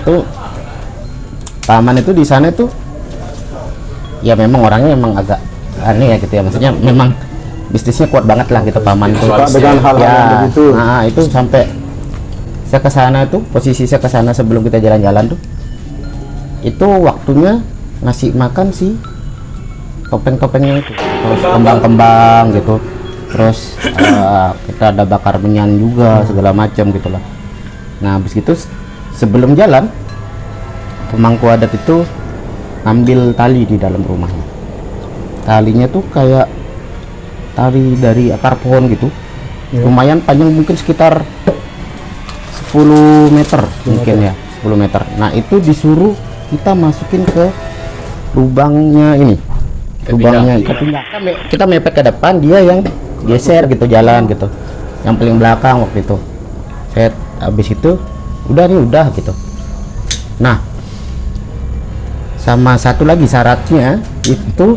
itu paman itu di sana itu ya memang orangnya memang agak aneh ya gitu ya, maksudnya memang bisnisnya kuat banget lah gitu paman itu dengan hal-hal ya, begitu. nah itu sampai saya ke sana tuh, posisi saya ke sana sebelum kita jalan-jalan tuh, itu waktunya ngasih makan si topeng-topengnya itu, terus kembang-kembang gitu, terus kita ada bakar menyan juga segala macam gitulah. Nah habis itu sebelum jalan pemangku adat itu ambil tali di dalam rumahnya. Talinya tuh kayak tali dari akar pohon gitu, lumayan panjang, mungkin sekitar 10 meter mungkin ya, 10 meter. Nah itu disuruh kita masukin ke lubangnya ini, lubangnya kita mepet ke depan, dia yang geser gitu jalan gitu, yang paling belakang waktu itu. Saya habis itu udah gitu. Nah sama satu lagi syaratnya itu,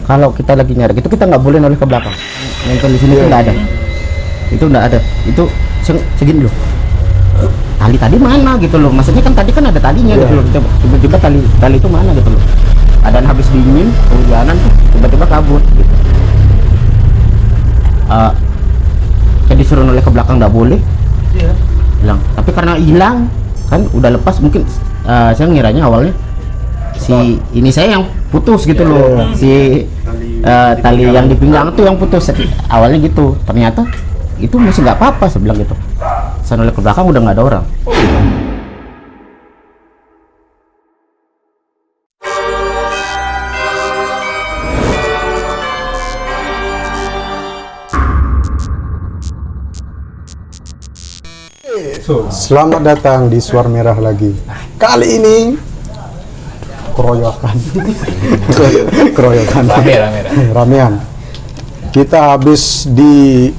kalau kita lagi nyari itu kita nggak boleh noleh ke belakang. Nonton di sini tuh nggak ada, itu nggak ada, itu segini loh. Tali mana gitu loh, maksudnya kan tadi kan ada talinya gitu loh, tiba-tiba tali itu mana gitu loh. Ada habis dingin hujanan tuh tiba-tiba kabur gitu. Saya disuruh noleh ke belakang nggak boleh, bilang, tapi karena hilang kan udah lepas, mungkin saya ngiranya awalnya si ini saya yang putus gitu loh, si tali yang di pinggang tuh yang putus awalnya gitu, ternyata itu masih nggak apa-apa, saya bilang gitu. Saya noleh ke belakang udah nggak ada orang. Selamat datang di Suar Merah lagi. Kali ini keroyokan. Ramean. Kita habis di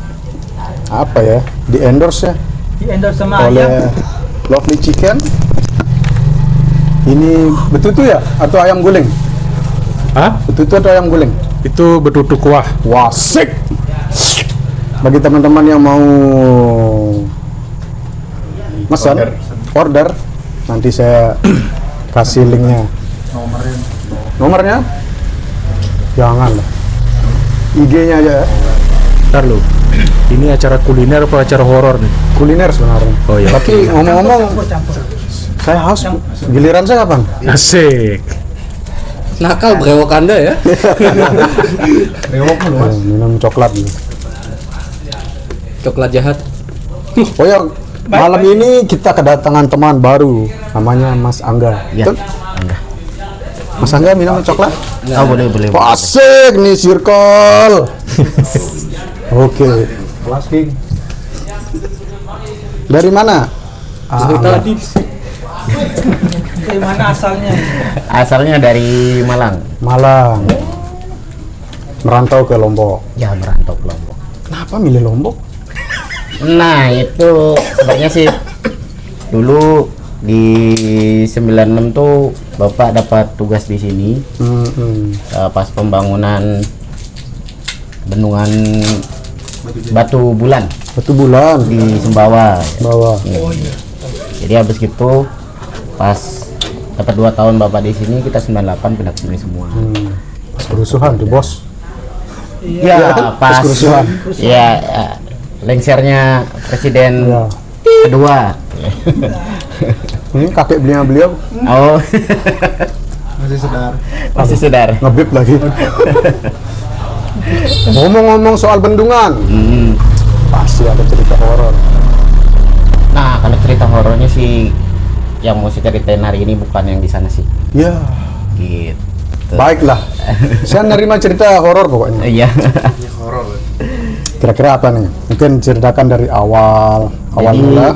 apa ya? Di endorse ya? Di endorse sama oleh ayam. Lovely Chicken. Ini betutu ya atau ayam guling? Hah? Betutu atau ayam guling? Itu betutu kuah. Wah, sik. Bagi teman-teman yang mau pesan order, nanti saya kasih linknya. Nomornya jangan lah, IG-nya aja ya. Ntar lu, ini acara kuliner apa acara horor nih? Kuliner sebenarnya. Oh iya. Tapi ngomong-ngomong, saya haus. Giliran saya kapan? Asik. Nakal brewok Anda ya. Brewok lu mas. Minum coklat nih. Coklat jahat. Oh ya, malam ini kita kedatangan teman baru, namanya Mas Angga. Ya, Betul? Angga. Mas Angga minum coklat? Oh boleh. Wah, asik nih circle. Oke. Kelas King. Dari mana? Tadi Dari mana asalnya? Asalnya dari Malang. Malang. Merantau ke Lombok. Ya, merantau ke Lombok. Kenapa milih Lombok? Nah itu sebenarnya sih dulu di 96 tuh bapak dapat tugas di sini pas pembangunan bendungan Batu Bulan di Sumbawa. Oh iya. Jadi habis gitu pas dapat 2 tahun bapak di sini, kita 98 pindah ke sini semua. Pas kerusuhan tuh bos. Ya pas kerusuhan. Ya lengsernya presiden kedua. Ini kakek beliau. Oh. Masih sedar. Ngebip lagi. Ngomong-ngomong soal bendungan, pasti ada cerita horor. Nah, kalau cerita horornya sih yang mau saya ceritain hari ini bukan yang di sana sih. Ya. Gitu. Baiklah. Saya nerima cerita horor pokoknya. Iya. Kira-kira apa nih? Mungkin ceritakan dari awal Jadi, mula.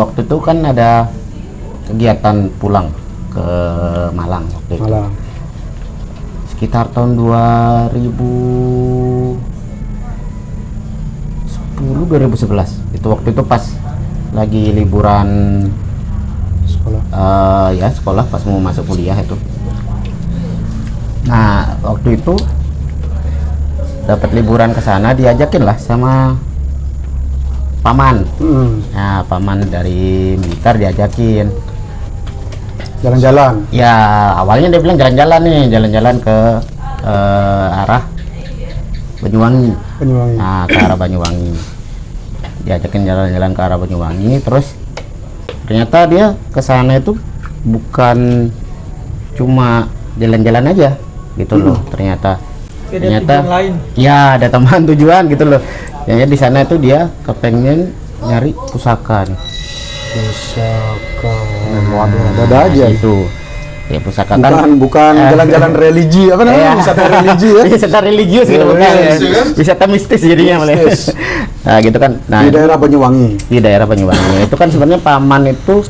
waktu itu kan ada kegiatan pulang ke Malang waktu itu. Malang. Sekitar tahun 2011. Itu waktu itu pas lagi liburan Sekolah. Sekolah pas mau masuk kuliah itu. Nah, waktu itu dapat liburan ke sana, diajakin lah sama paman. Hmm. Nah, paman dari Blitar diajakin. Jalan-jalan. Ya, awalnya dia bilang jalan-jalan nih, jalan-jalan ke arah Banyuwangi. Banyuwangi. Nah, ke arah Banyuwangi. Diajakin jalan-jalan ke arah Banyuwangi, terus ternyata dia ke sana itu bukan cuma jalan-jalan aja gitu loh. Ternyata ya ada tambahan tujuan gitu loh. Ya di sana itu dia kepengen nyari pusaka nih. Pusaka. Waduh, ada aja Itu ya pusaka bukan kan bukan jalan-jalan religi apa namanya, wisata religi ya. wisata religius gitu, bukan ya. Wisata mistis jadinya malah. Mistis. Nah gitu kan. Nah Di daerah Banyuwangi. di daerah Banyuwangi itu kan sebenarnya paman itu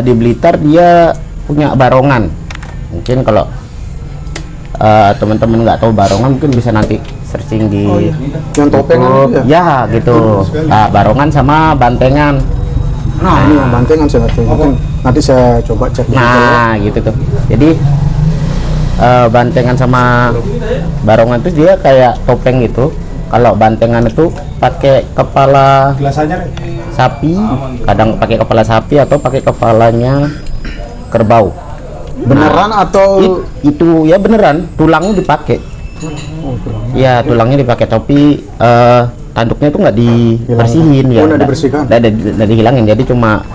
di Blitar dia punya barongan. Mungkin kalau teman-teman nggak tahu barongan mungkin bisa nanti searching di Yang topengan YouTube. itu ya? Ya gitu. Nah, barongan sama bantengan. Nah, ini yang bantengan saya ngerti. Mungkin nanti saya coba cek. Nah gitu tuh. Jadi bantengan sama barongan itu dia kayak topeng gitu. Kalau bantengan itu pakai kepala sapi, kadang pakai kepala sapi atau pakai kepalanya kerbau. Beneran atau Itu ya beneran, tulangnya dipakai. Ya tulangnya dipakai, tapi tanduknya itu nggak dibersihin ya. Oh, nggak dibersihkan. Nggak dihilangin, jadi cuma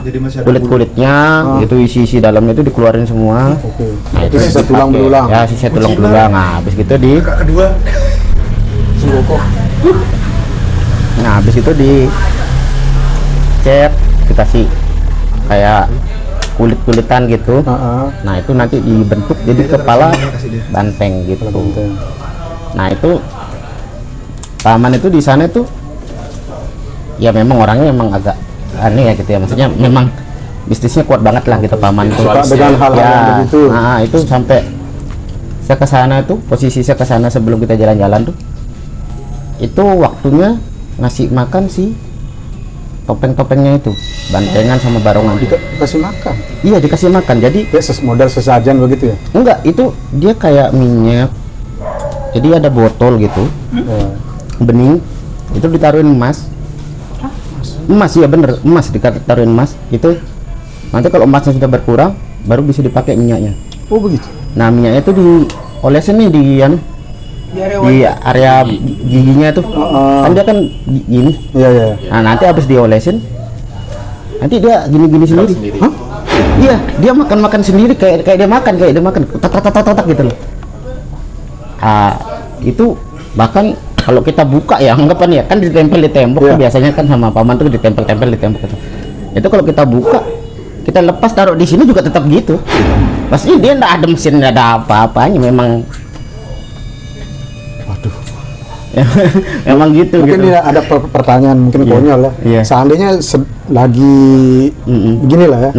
kulit-kulitnya itu isi dalamnya itu dikeluarin semua. Oke. Nah, Itu sisa tulang dipakai. belulang. Ya sisa tulang belulang. Nah habis gitu habis itu dicat, dikasih kayak kulit-kulitan gitu. Nah itu nanti dibentuk jadi kepala banteng gitu. Banteng. Nah itu paman itu di sana tuh ya memang orangnya memang agak aneh ya gitu ya, maksudnya memang bisnisnya kuat banget lah gitu paman itu. Suka dengan hal-hal yang begitu. Nah itu sampai saya ke sana tuh, posisi saya ke sana sebelum kita jalan-jalan tuh, itu waktunya ngasih makan si topeng-topengnya itu, bantengan sama barongan. Dikasih makan. Iya dikasih makan, jadi Ya modal sesajen begitu ya. enggak, itu dia kayak minyak, jadi ada botol gitu Ya. bening, itu ditaruhin emas. Ya bener, emas ditaruhin emas itu. Nanti kalau emasnya sudah berkurang baru bisa dipakai minyaknya. Oh begitu. Nah minyaknya itu diolesin nih di area giginya tuh. Kan dia kan gini. Iya ya. Nah nanti habis diolesin, nanti dia gini-gini sendiri. Hah? Iya, dia makan sendiri kayak dia makan tak gitu loh. Itu bahkan kalau kita buka ya, anggapan ya kan ditempel di tembok tuh biasanya kan sama paman tuh ditempel-tempel di tembok gitu. Itu kalau kita buka, kita lepas taruh di sini juga tetap gitu. Pasti dia nggak ada mesin, nggak ada apa-apanya, memang. Waduh. Emang gitu. Mungkin gitu. ini ada pertanyaan mungkin konyol ya. Iya. Seandainya lagi begini lah ya.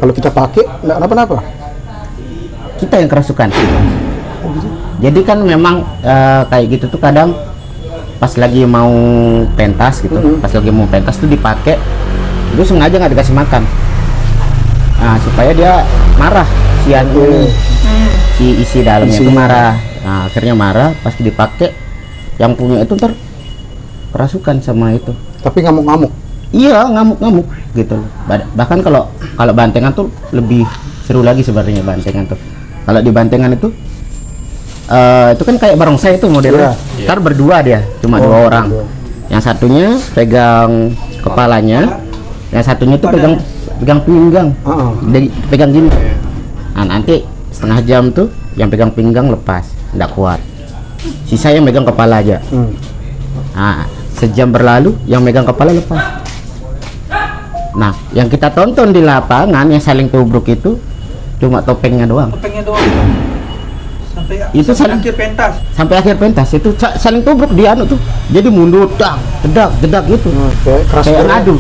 Kalau kita pakai nggak kenapa-napa. Kita yang kerasukan. Jadi kan memang kayak gitu tuh kadang pas lagi mau pentas gitu, pas lagi mau pentas tuh dipakai, itu sengaja nggak dikasih makan. Nah, supaya dia marah si si isi dalamnya itu marah. Nah, akhirnya marah pas dipakai, yang punya itu ntar kerasukan sama itu. Tapi ngamuk-ngamuk. Iya, ngamuk-ngamuk gitu. Bahkan kalau bantengan tuh lebih seru lagi sebenarnya bantengan tuh. Kalau di bantengan itu kan kayak barongsai itu modelnya. Ntar berdua dia, cuma dua orang. Yang satunya pegang kepalanya, yang satunya tuh pegang pinggang. Jadi pegang gini. Nah, nanti setengah jam tuh yang pegang pinggang lepas, nggak kuat. Sisa yang megang kepala aja. Nah, sejam berlalu yang megang kepala lepas. Nah, yang kita tonton di lapangan yang saling tubruk itu cuma topengnya doang. Sampai akhir pentas itu saling tubruk dia tuh. Jadi mundur, jedak gitu. Kayak ngadu.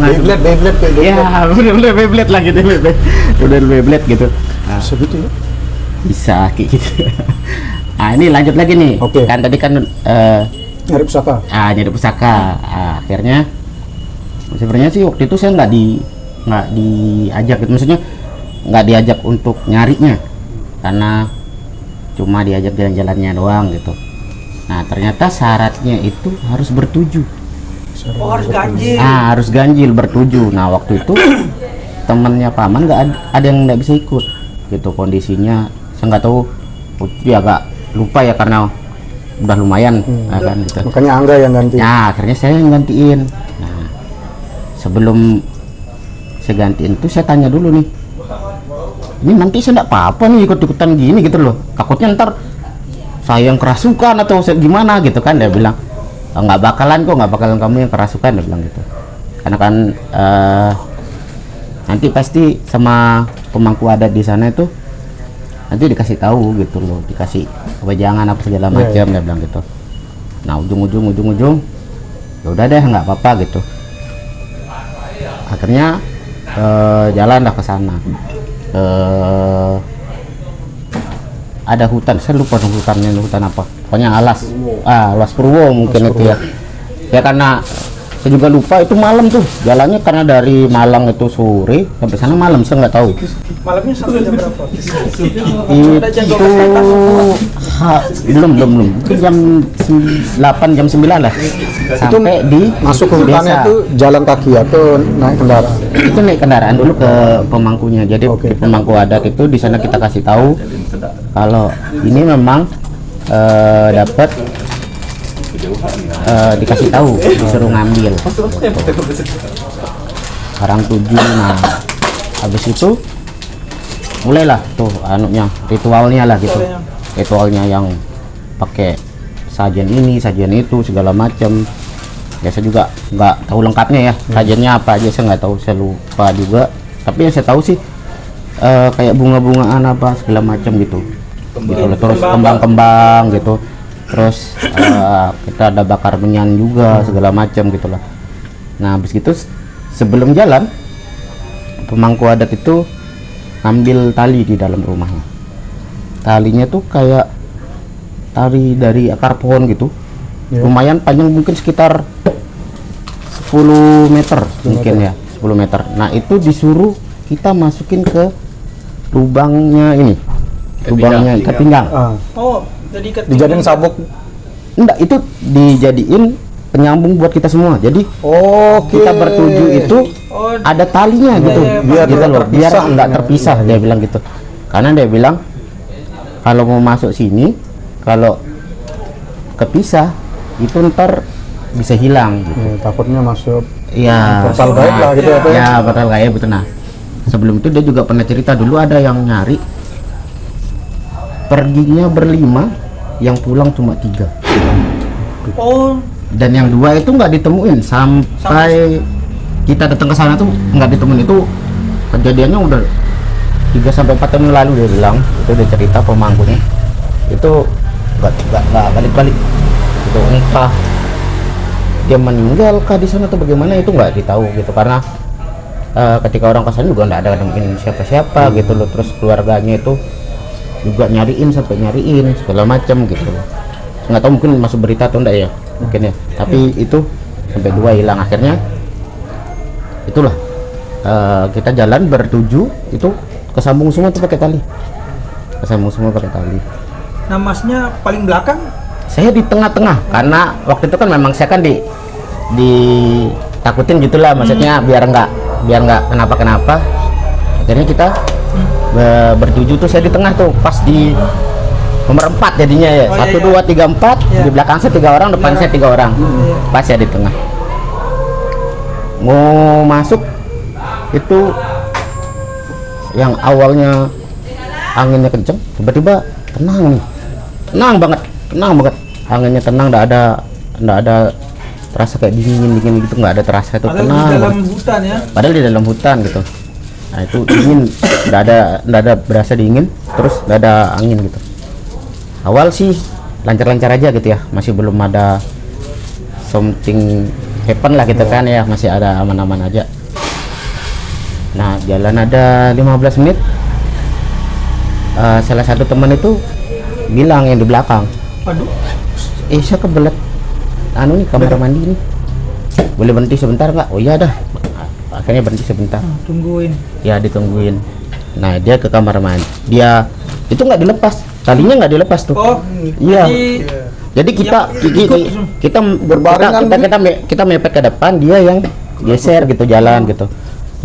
Beyblade kayak gitu. Ya, udah Beyblade lah gitu, udah Beyblade gitu. Nah, Segitu ya. bisa kayak gitu. Nah, ini lanjut lagi nih. Oke. Kan tadi kan Nyari pusaka. nyari pusaka. Akhirnya sebenarnya sih waktu itu saya nggak diajak gitu, maksudnya nggak diajak untuk nyarinya, karena cuma diajak jalan-jalannya doang gitu. Nah ternyata syaratnya itu harus bertujuh. Oh, harus ganjil. Nah, harus ganjil bertujuh. Nah, waktu itu temennya paman nggak ada yang nggak bisa ikut gitu kondisinya. Saya nggak tahu, dia agak lupa ya karena udah lumayan kan gitu. Makanya Angga yang ganti. Nah, akhirnya saya yang gantiin. Nah, sebelum saya gantiin tuh saya tanya dulu nih, ini nanti saya nggak apa-apa nih ikut-ikutan gini gitu loh, takutnya ntar saya yang kerasukan atau gimana gitu kan. Dia bilang, nggak bakalan kok, nggak bakalan kamu yang kerasukan, dia bilang gitu. Karena kan nanti pasti sama pemangku adat di sana itu nanti dikasih tahu gitu loh, dikasih kewejangan apa segala macam. Dia bilang gitu. Nah, ujung-ujung ya udah deh, nggak apa-apa gitu. Akhirnya jalan dah ke sana. Ada hutan, saya lupa hutannya, hutan apa, pokoknya alas Purwo mungkin itu ya. Ya karena saya juga lupa, itu malam tuh jalannya, karena dari Malang itu sore sampai sana malam, saya nggak tahu. Malamnya sampai jam berapa? Itu belum itu jam 8 jam 9 lah sampai di Masuk ke hutannya desa. itu jalan kaki atau naik kendaraan? Itu naik kendaraan dulu ke pemangkunya. Jadi Oke. di pemangku adat itu di sana kita kasih tahu kalau ini memang dapat dikasih tahu, disuruh ngambil orang 7. Nah, habis itu mulailah tuh anunya, ritualnya lah gitu, ritualnya yang pakai sajian ini sajian itu segala macam. Ya saya juga nggak tahu lengkapnya ya, sajiannya apa aja saya nggak tahu, saya lupa juga. Tapi yang saya tahu sih kayak bunga-bungaan apa segala macam gitu, terus kembang-kembang gitu, terus kita ada bakar menyan juga segala macam gitulah. Nah, habis gitu sebelum jalan pemangku adat itu ngambil tali di dalam rumahnya. Talinya tuh kayak tali dari akar pohon gitu, lumayan panjang, mungkin sekitar 10 meter mungkin ya, 10 meter. Nah, itu disuruh kita masukin ke lubangnya ini, lubangnya ikat pinggang. Oh, jadi Dijadiin sabuk. Enggak, itu dijadiin penyambung buat kita semua. Jadi kita bertujuh itu ada talinya gitu, biar gitu loh, biar terpisah. nggak terpisah. Dia bilang gitu, karena dia bilang kalau mau masuk sini, kalau kepisah itu ntar bisa hilang gitu. Takutnya masuk Iya, portal gaib lah gitu apa ya? Ya, portal gaib betul. Nah, sebelum itu dia juga pernah cerita dulu ada yang nyari, perginya berlima, yang pulang cuma 3. Oh, Dan yang 2 itu nggak ditemuin sampai kita datang ke sana tuh nggak ditemuin. Itu kejadiannya udah 3 sampai 4 tahun lalu, dia bilang. Itu dia cerita pemangkunya. Itu nggak balik-balik. Itu entah dia meninggal kah di sana atau bagaimana, itu nggak ditahu gitu. Karena ketika orang kesana juga nggak ada nemuin siapa-siapa gitu loh. Terus keluarganya itu juga nyariin sampai nyariin segala macam gitu loh. Nggak tahu, mungkin masuk berita atau enggak ya, mungkin ya. Tapi itu sampai 2 hilang. Akhirnya itulah kita jalan bertujuh itu kesambung semua tuh pakai tali, kesambung semua pakai tali. nah masnya paling belakang. Saya di tengah-tengah karena waktu itu kan memang saya kan ditakutin gitulah, maksudnya biar nggak kenapa-kenapa. Akhirnya kita bertujuh tuh saya di tengah tuh, pas di nomor 4 jadinya ya. 1, 2, 3, 4. Di belakang saya 3 orang, depan saya 3 orang. Pas saya di tengah. Mau masuk itu yang awalnya anginnya kenceng, tiba-tiba tenang banget. Anginnya tenang, nggak ada terasa kayak dingin gitu, nggak ada terasa, itu Padahal tenang di dalam banget. hutan ya. Padahal di dalam hutan gitu. Nah, itu dingin, nggak ada berasa dingin, terus nggak ada angin gitu. Awal sih lancar-lancar aja gitu ya, masih belum ada something happen lah gitu kan ya, masih ada aman-aman aja. Nah, jalan ada 15 menit, salah satu teman itu bilang yang di belakang, Aduh, saya kebelet nih kamar mandi nih, boleh berhenti sebentar nggak? Oh iya dah. Akhirnya berhenti sebentar, tungguin. ya ditungguin. Nah, dia ke kamar mandi, dia itu nggak dilepas, talinya nggak dilepas tuh. Oh, Iya. jadi Jadi kita kita Berbarengan kita mepet ke depan, dia yang geser gitu jalan gitu.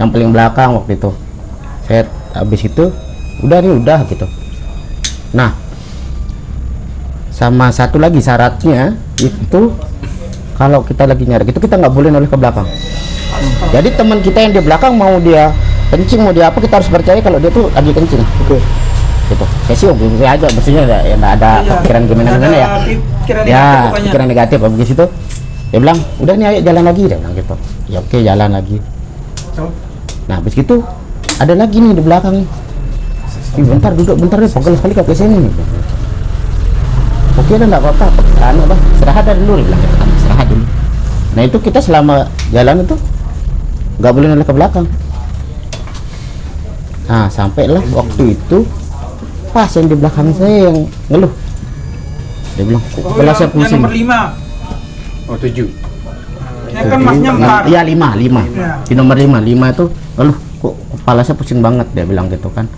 Yang paling belakang waktu itu. Saya habis itu udah gitu. Nah, sama satu lagi syaratnya itu kalau kita lagi nyari itu kita nggak boleh noleh ke belakang. Jadi teman kita yang di belakang mau dia kencing mau dia apa, kita harus percaya kalau dia tuh lagi kencing. Oke. Gitu. Saya sih gue aja maksudnya ya nggak ada pikiran gimana ya. Ya, pikiran negatif habis itu dia bilang, "Udah nih ayo jalan lagi." Dia bilang gitu. Ya oke, jalan lagi. Nah, habis gitu ada lagi nih di belakang nih. Bentar duduk bentar deh, pegel sekali kaki saya nih. Oke, udah enggak apa-apa. Anu Bang, istirahat dulu dia bilang, istirahat dulu. Nah, itu kita selama jalan itu nggak boleh noleh ke belakang. Nah, sampailah waktu itu pas yang di belakang saya yang ngeluh. Dia bilang, "Kepala saya pusing." Nomor 5. Oh 7. Ya kan masnya 4. Iya 5. Ya. Di nomor 5 itu, "Aduh, kok kepala saya pusing banget." Dia bilang gitu kan.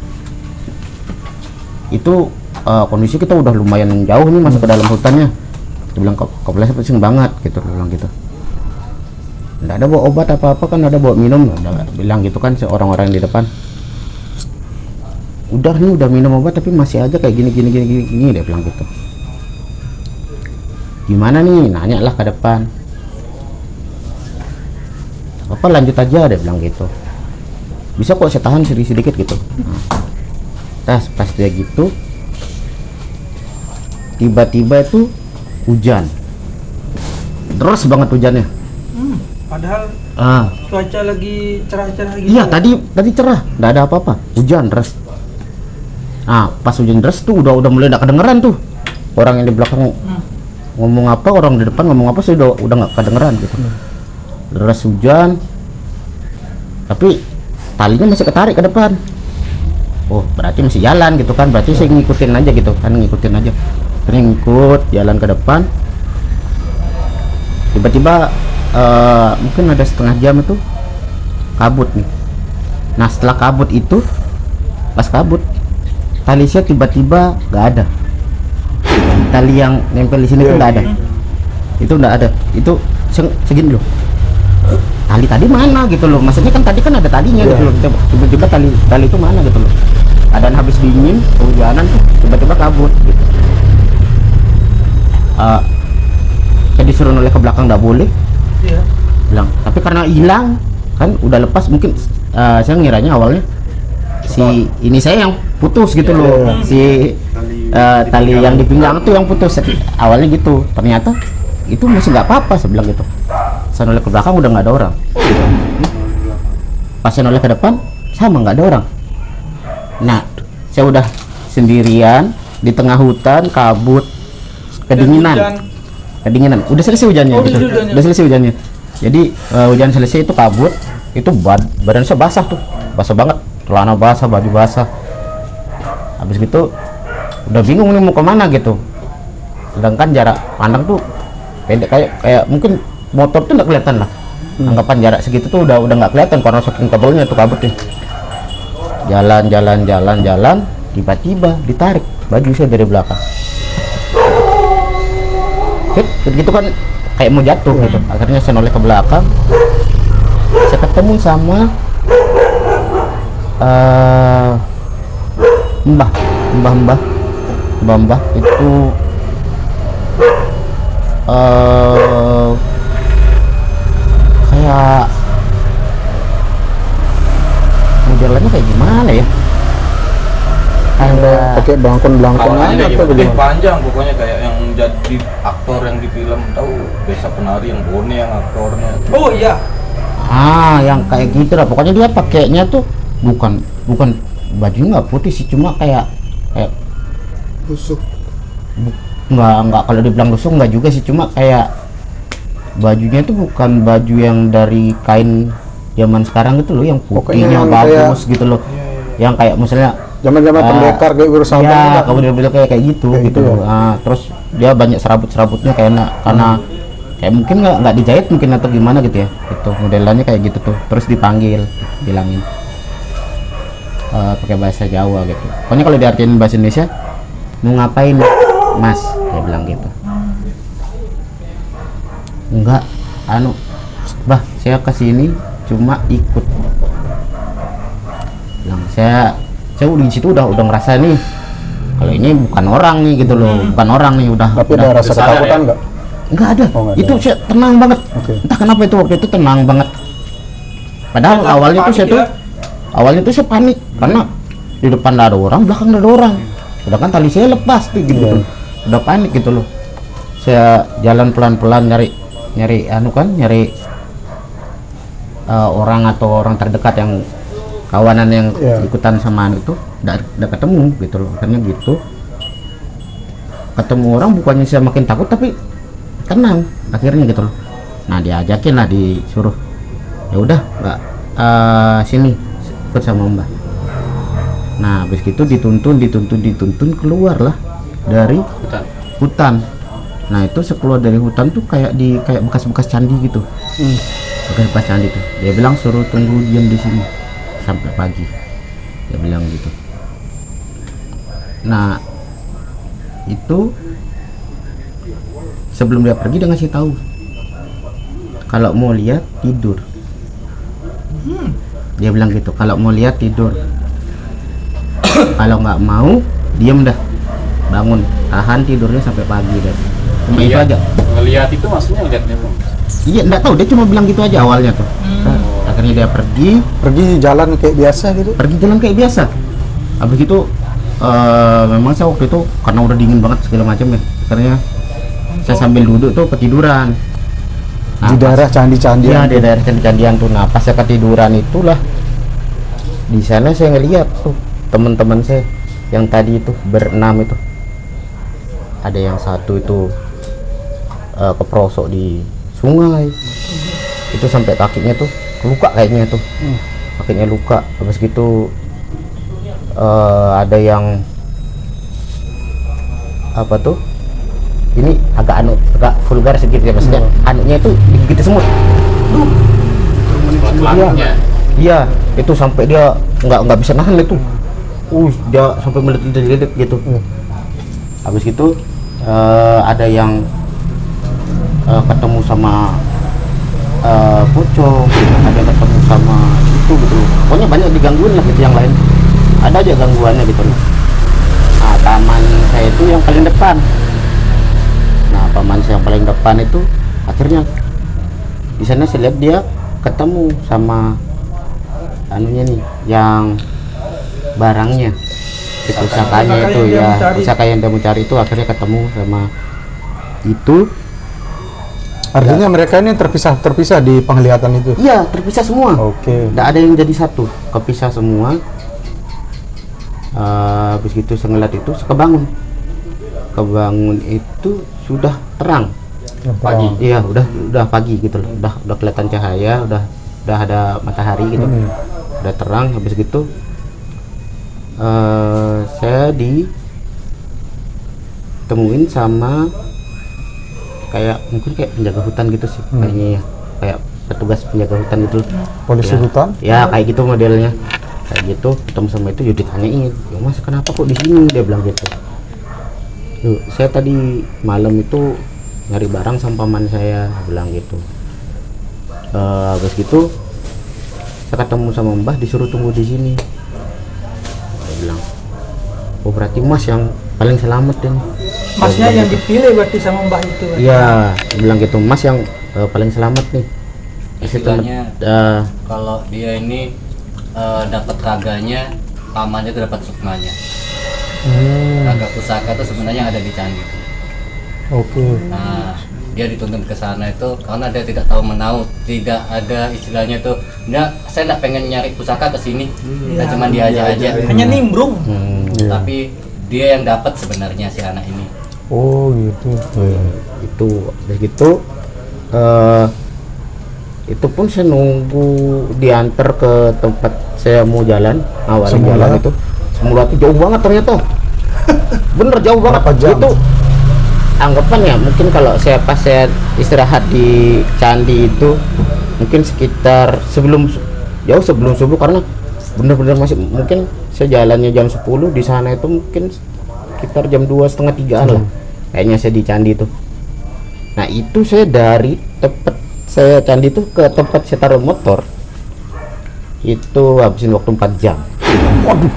Itu kondisi kita udah lumayan jauh nih masuk ke dalam hutannya. Dia bilang, "Kepala saya pusing banget." Gitu, dia bilang gitu. Nggak ada bawa obat apa-apa kan, ada bawa minum. Udah bilang gitu kan orang-orang di depan. Udah minum obat tapi masih aja kayak gini dia bilang gitu. Gimana nih, nanya lah ke depan. Apa lanjut aja dia bilang gitu. Bisa kok saya tahan sedikit gitu. Nah, pas dia gitu tiba-tiba itu hujan deras banget hujannya. Padahal cuaca lagi cerah-cerah gitu. Iya, tadi cerah, nggak ada apa-apa, hujan deras. Pas hujan deras tuh udah mulai nggak kedengeran tuh orang yang di belakang ngomong apa, orang di depan ngomong apa, sih udah nggak kedengeran gitu. Deras hujan tapi talinya masih ketarik ke depan. Oh, berarti masih jalan gitu kan, berarti saya ngikutin aja gitu kan, ngikut jalan ke depan. Tiba-tiba mungkin ada setengah jam itu kabut nih. Nah, setelah kabut itu, pas kabut tali saya tiba-tiba nggak ada. Tali yang nempel di sini tuh nggak ada. Itu nggak ada. Itu segini loh. Tali tadi mana gitu loh. Maksudnya kan tadi kan ada talinya gitu loh. Tiba-tiba tali itu mana gitu loh. Keadaan habis dingin, kehujanan tuh tiba-tiba kabut gitu. Saya disuruh noleh ke belakang nggak boleh. Iya. Bilang, tapi karena hilang kan udah lepas mungkin saya ngiranya awalnya si ini saya yang putus gitu loh. Si tali yang di pinggang tuh yang putus awalnya gitu. Ternyata itu masih nggak apa-apa, saya bilang gitu. Saya noleh ke belakang udah nggak ada orang. Pas saya noleh ke depan sama nggak ada orang. Nah, saya udah sendirian di tengah hutan, kabut, kedinginan. Udah selesai hujannya gitu. Udah selesai hujannya. Jadi hujan selesai itu kabut, itu badan saya basah tuh. Basah banget, celana basah, baju basah. Habis gitu udah bingung nih mau kemana gitu. Sedangkan jarak pandang tuh pendek, kayak mungkin motor tuh nggak kelihatan lah. Anggapan jarak segitu tuh udah nggak kelihatan karena saking tebalnya tuh kabut nih. Jalan, tiba-tiba ditarik baju saya dari belakang. Gitu kan kayak mau jatuh gitu. Akhirnya saya noleh ke belakang. Saya ketemu sama mbah itu kayak modelannya kayak gimana ya, pakai belangkon Awalnya atau putih gimana? panjang pokoknya kayak yang jadi aktor yang di film, tahu Desa Penari yang Bone yang aktornya. Oh iya. yang kayak gitu lah. Pokoknya dia pakainya tuh bukan bajunya nggak putih sih, cuma kayak Busuk. nggak kalau dibilang lusuk nggak juga sih, cuma kayak bajunya tuh bukan baju yang dari kain zaman sekarang gitu loh, yang putihnya yang bagus gitu loh. Yang kayak misalnya Zaman-zaman pendekar kayak Wiro Sableng ya, juga. kamu bilang kayak gitu Kayak gitu gitu loh. Terus dia banyak serabut-serabutnya karena kayak mungkin nggak dijahit mungkin atau gimana gitu ya. Itu modelannya kayak gitu tuh. Terus dipanggil, bilangin pakai bahasa Jawa gitu. Pokoknya kalau diartiin bahasa Indonesia, mau ngapain Mas? Dia bilang gitu. enggak, bah saya kesini cuma ikut. Yang saya di situ udah ngerasa nih kalau ini bukan orang nih gitu loh, bukan orang nih udah. Tapi ada rasa ketakutan nggak? Enggak ada. Oh, nggak Itu ada. saya tenang banget. Oke. Entah kenapa itu waktu itu tenang banget. Padahal awalnya tuh saya tuh awalnya tuh saya panik karena di depan ada orang, belakang ada orang. Sedangkan tali saya lepas tuh gitu. Iya. Udah panik gitu loh. Saya jalan pelan-pelan nyari orang atau orang terdekat yang kawanan yang Iya. ikutan sama itu udah ketemu gitu loh. Akhirnya gitu ketemu orang, bukannya saya makin takut tapi tenang akhirnya gitu loh. Nah diajakin lah, disuruh ya udah Mbak sini ikut sama Mbak. Nah habis gitu dituntun keluar lah dari hutan. Nah itu sekeluar dari hutan tuh kayak bekas-bekas candi gitu. Bekas candi tuh dia bilang suruh tunggu diam di sini sampai pagi, dia bilang gitu. Nah itu sebelum dia pergi dia ngasih tahu kalau mau lihat tidur. Dia bilang gitu, kalau mau lihat tidur, kalau nggak mau diem dah, bangun, tahan tidurnya sampai pagi deh. Cuma itu aja. Ngelihat itu maksudnya ngelihatnya bang? Iya, nggak tahu, dia cuma bilang gitu aja awalnya tuh. Akhirnya dia pergi Jalan kayak biasa gitu? jalan kayak biasa. Habis itu memang saya waktu itu karena udah dingin banget segala macam ya, akhirnya saya sambil duduk tuh ketiduran. Di daerah candi-candian? Iya, di daerah candi-candian tuh. Nah pas saya ketiduran itulah di sana saya ngeliat tuh teman-teman saya yang tadi itu berenam itu, ada yang satu itu keprosok di sungai itu sampai kakinya tuh luka kayaknya tuh, kakinya luka. Habis gitu ada yang apa tuh, ini agak vulgar sedikit ya maksudnya, anaknya itu digigit semut. Iya, itu sampai dia nggak bisa nahan itu. Dia sampai melilit-lilit gitu. Habis itu ada yang ketemu sama pocong, ada yang ketemu sama itu gitu. Pokoknya banyak digangguin lah gitu, yang lain ada aja gangguannya gitu. Nah taman saya itu yang paling depan. Nah paman saya yang paling depan itu akhirnya di sana saya lihat dia ketemu sama anunya nih, yang barangnya, pusakanya itu ya, pusaka yang dia mau cari itu akhirnya ketemu sama itu. Artinya mereka ini terpisah di penglihatan itu? Iya, terpisah semua. Oke. Nggak ada yang jadi satu, kepisah semua. Habis gitu saya ngeliat itu, saya kebangun itu sudah terang. Pagi. Iya, udah pagi gitu loh. Udah kelihatan cahaya, udah ada matahari gitu. Udah terang. Habis gitu saya ditemuin sama mungkin kayak penjaga hutan gitu sih, kayaknya ya, kayak petugas penjaga hutan gitu. Polisi Ya. hutan? Ya kayak gitu modelnya, kayak gitu. Ketemu sama itu, ya ditanyain, ya Mas kenapa kok di sini, dia bilang gitu. Duh, saya tadi malam itu nyari barang sama paman saya, bilang gitu. Habis gitu saya ketemu sama Mbah, disuruh tunggu di sini. Dia bilang, oh berarti Mas yang paling selamat ini. Masnya yang dipilih berarti sama Mbah itu. Iya, dia bilang gitu, Mas yang paling selamat nih. Istilahnya kalau dia ini dapat raganya, pamannya itu dapat sukmanya. Raga pusaka itu sebenarnya ada di candi. Oke. Nah, dia dituntun ke sana itu karena dia tidak tahu menau, tidak ada istilahnya tuh, saya nggak pengen nyari pusaka ke sini, saya cuma diajak aja. Hanya nimbrung. Iya. Tapi dia yang dapat sebenarnya si anak ini. Oh gitu. Itu begitu. Itu pun saya nunggu diantar ke tempat saya mau jalan, awalnya Semula? jalan itu. Semula itu jauh banget ternyata. Bener jauh banget. Berapa jam? Itu anggapan ya, mungkin kalau pas saya istirahat di candi itu mungkin sekitar jauh sebelum subuh, karena bener-bener masih mungkin saya jalannya jam 10, di sana itu mungkin sekitar jam 2, setengah 3-an lah kayaknya saya di candi itu. Nah itu saya dari tempat saya candi itu ke tempat saya taruh motor itu habisin waktu 4 jam. Waduh.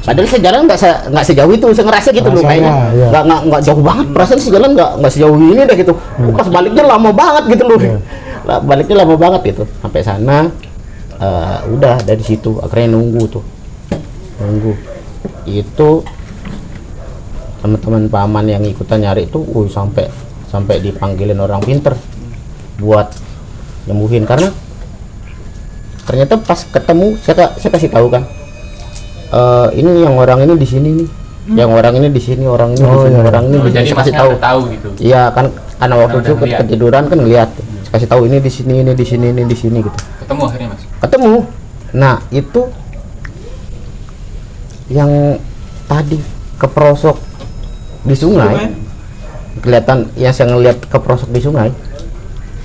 Padahal saya jalan nggak sejauh itu, saya ngerasa gitu loh kayaknya iya. nggak jauh banget, perasaan saya jalan nggak sejauh ini deh gitu. Pas baliknya lama banget gitu loh. Baliknya lama banget gitu. Sampai sana udah dari situ akhirnya nunggu itu teman-teman paman yang ikutan nyari itu sampai dipanggilin orang pinter buat nyembuhin, karena ternyata pas ketemu saya kasih tahu kan, ini yang orang ini di sini nih, yang orang ini di sini, orang ini di sini, orang ini di sini. Jadi Saya kasih masnya tahu. udah tahu gitu. Iya kan, karena waktu Udah itu ngeliat. ketiduran kan ngeliat. Saya kasih tahu ini di sini, ini di sini, ini di sini gitu. Ketemu akhirnya mas. Ketemu. Nah itu yang tadi keprosok di sungai, kelihatan yang saya ngeliat keprosok di sungai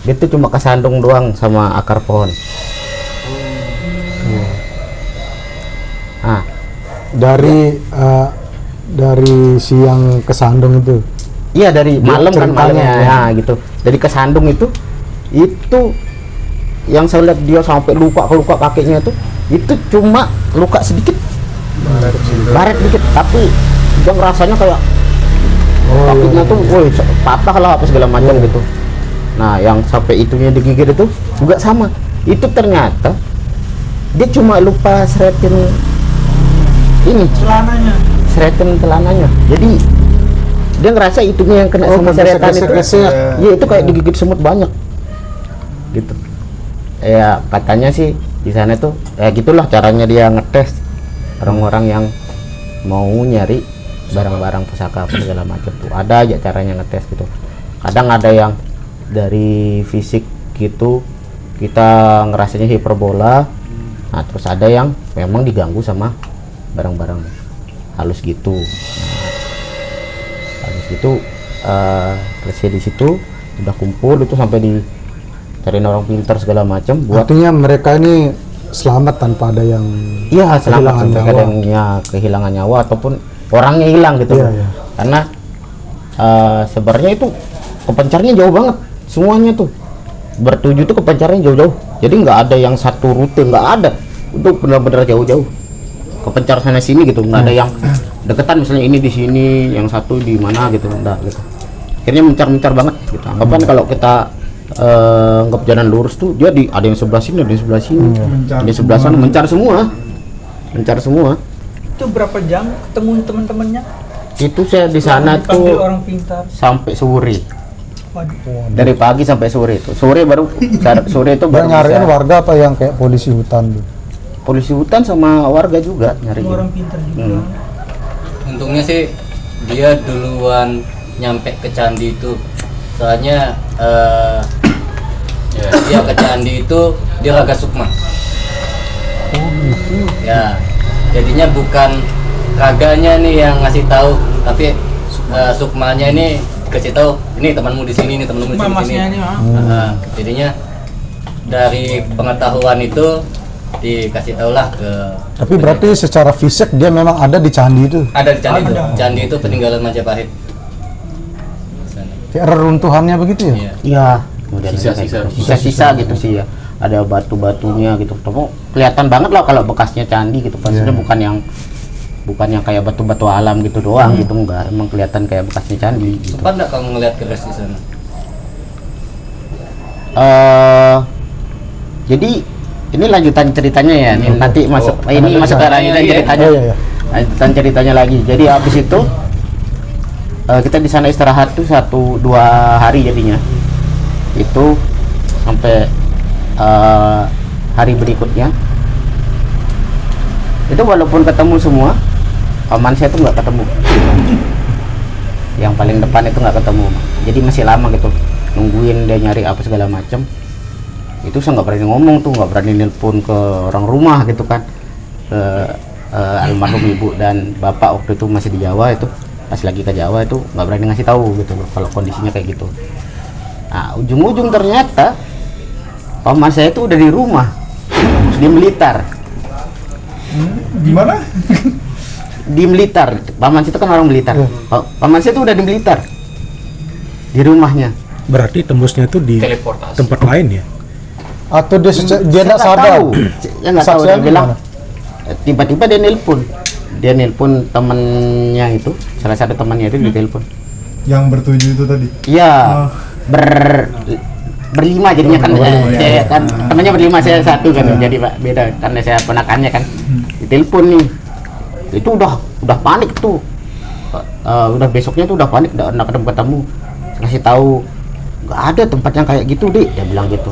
itu cuma kesandung doang sama akar pohon. Nah dari siang kesandung itu. iya dari malam kan, ceritanya, malamnya ya gitu. Dari kesandung itu yang saya lihat dia sampai luka kakinya itu cuma luka sedikit, baret dikit, tapi yang rasanya kayak kakinya tuh, woi patah lah apa segala macam gitu. Nah yang sampai itunya digigit itu juga sama. Itu ternyata dia cuma lupa seretin celananya. Jadi dia ngerasa itunya yang kena sama seretan itu. Iya itu kayak digigit semut banyak gitu. Ya katanya sih di sana tuh ya gitulah caranya dia ngetes orang-orang yang mau nyari barang-barang pusaka apa segala macam tuh. Ada aja caranya ngetes gitu. Kadang ada yang dari fisik gitu kita ngerasanya hiperbola. Nah terus ada yang memang diganggu sama barang-barang halus gitu. Halus gitu selesai di situ udah kumpul itu sampai dicariin orang pintar segala macam buat. Artinya mereka ini selamat tanpa ada yang Iya selamat kehilangan sampai nyawa. kadang ya kehilangan nyawa ataupun orangnya hilang gitu. Iya, loh. iya. Karena sebenarnya itu kepencarnya jauh banget semuanya tuh, bertujuh tuh kepencarnya jauh-jauh, jadi nggak ada yang satu rute, nggak ada, itu benar-benar jauh-jauh kepencar sana sini gitu, nggak ada yang deketan misalnya ini di sini, yang satu di mana gitu, enggak gitu. Akhirnya mencar-mencar banget gitu. Anggapan kalau kita anggap jalan lurus tuh dia ada yang sebelah sini, ada yang sebelah sini, ada yang sebelah sana, mencar semua. Itu berapa jam ketemu teman-temannya? Itu saya di sana Dipanggil tuh orang pintar. sampai sore, Waduh. dari pagi sampai sore itu. Sore itu Dia baru nyariin bisa. warga apa yang kayak polisi hutan tuh? Polisi hutan sama warga juga nyari. Semua orang pintar juga. Untungnya sih dia duluan nyampe ke candi itu, soalnya ya, dia ke candi itu dia raga sukma. Ya, jadinya bukan raganya nih yang ngasih tahu, tapi sukmanya ini dikasih tahu, ini temanmu di sini, ini temanmu di sini. Masnya ini, Jadinya dari pengetahuan itu dikasih tahulah ke. Tapi berarti secara fisik dia memang ada di candi itu. Ada di candi itu. Ada. Candi itu peninggalan Majapahit. Sana. Kayak reruntuhannya begitu ya? Iya. Iya, modelnya kayak gitu. Sisa-sisa gitu sih ya. Ada batu-batunya gitu. Tapi kelihatan banget lah kalau bekasnya candi gitu. Maksudnya bukan yang kayak batu-batu alam gitu doang gitu, enggak. Emang kelihatan kayak bekasnya candi gitu. Sempat nggak kamu ngeliat keris di sana? Jadi ini lanjutan ceritanya ya. Ini nanti masuk ini masuk ke lanjutan iya. ceritanya. Oh, iya, iya. Lanjutan ceritanya lagi. Jadi habis itu kita di sana istirahat tuh 1-2 hari jadinya. Itu sampai hari berikutnya. Itu walaupun ketemu semua, paman saya tuh nggak ketemu. Yang paling depan itu nggak ketemu. Jadi masih lama gitu nungguin dia nyari apa segala macam. Itu saya nggak berani ngomong tuh, nggak berani nelpon ke orang rumah gitu kan, ke almarhum ibu dan bapak waktu itu masih di Jawa. Itu pas lagi ke Jawa itu nggak berani ngasih tahu gitu loh kalau kondisinya kayak gitu. Nah ujung-ujung ternyata paman saya itu udah di rumah di Blitar. Gimana? Di Blitar, paman saya itu kan orang Blitar. Paman saya itu udah di Blitar, di rumahnya. Berarti tembusnya itu di Teleportasi. tempat lain ya? Atau dia dia Saya tidak sadar? Saya nggak tahu, dia Saksiannya bilang gimana? tiba-tiba dia nelpon temannya itu, salah satu temannya itu ditelepon. Yang bertujuh itu tadi. Iya, Oh. berlima jadinya kan, saya kan temannya berlima, saya satu kan, Iya. jadi Pak beda karena saya ponakannya kan. Ditelepon nih, itu udah panik tuh. Udah besoknya tuh udah panik, udah ketemu. Saya kasih tahu nggak ada tempat yang kayak gitu deh, dia bilang gitu.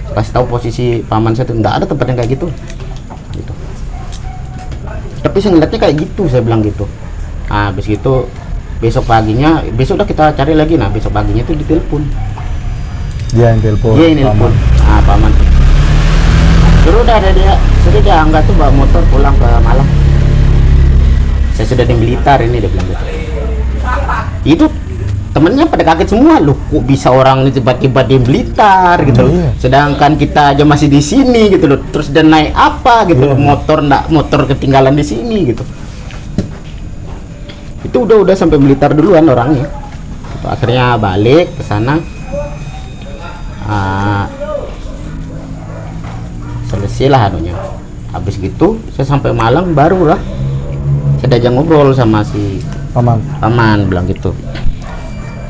Saya kasih tahu posisi paman saya tuh nggak ada tempat yang kayak gitu. Gitu. Tapi saya ngeliatnya kayak gitu, saya bilang gitu. Nah, habis gitu besok paginya, besok udah kita cari lagi. Nah, besok paginya tuh ditelepon. Dia yang telepon. Dia ini telepon. Ah, paman. Sudah dia angkat tuh bawa motor pulang ke Malang. Saya sudah di Blitar ini, dia bilang gitu. Itu temennya pada kaget semua, loh kok bisa orang ini tiba-tiba di Blitar gitu loh. Iya. Sedangkan kita aja masih di sini gitu loh. Terus dan naik apa gitu loh, motor ketinggalan di sini gitu. Itu udah sampai Blitar duluan orangnya. Gitu, akhirnya balik ke sana. Selesai lah anunya. Habis gitu saya sampai Malang baru lah saya diajak ngobrol sama si paman bilang gitu.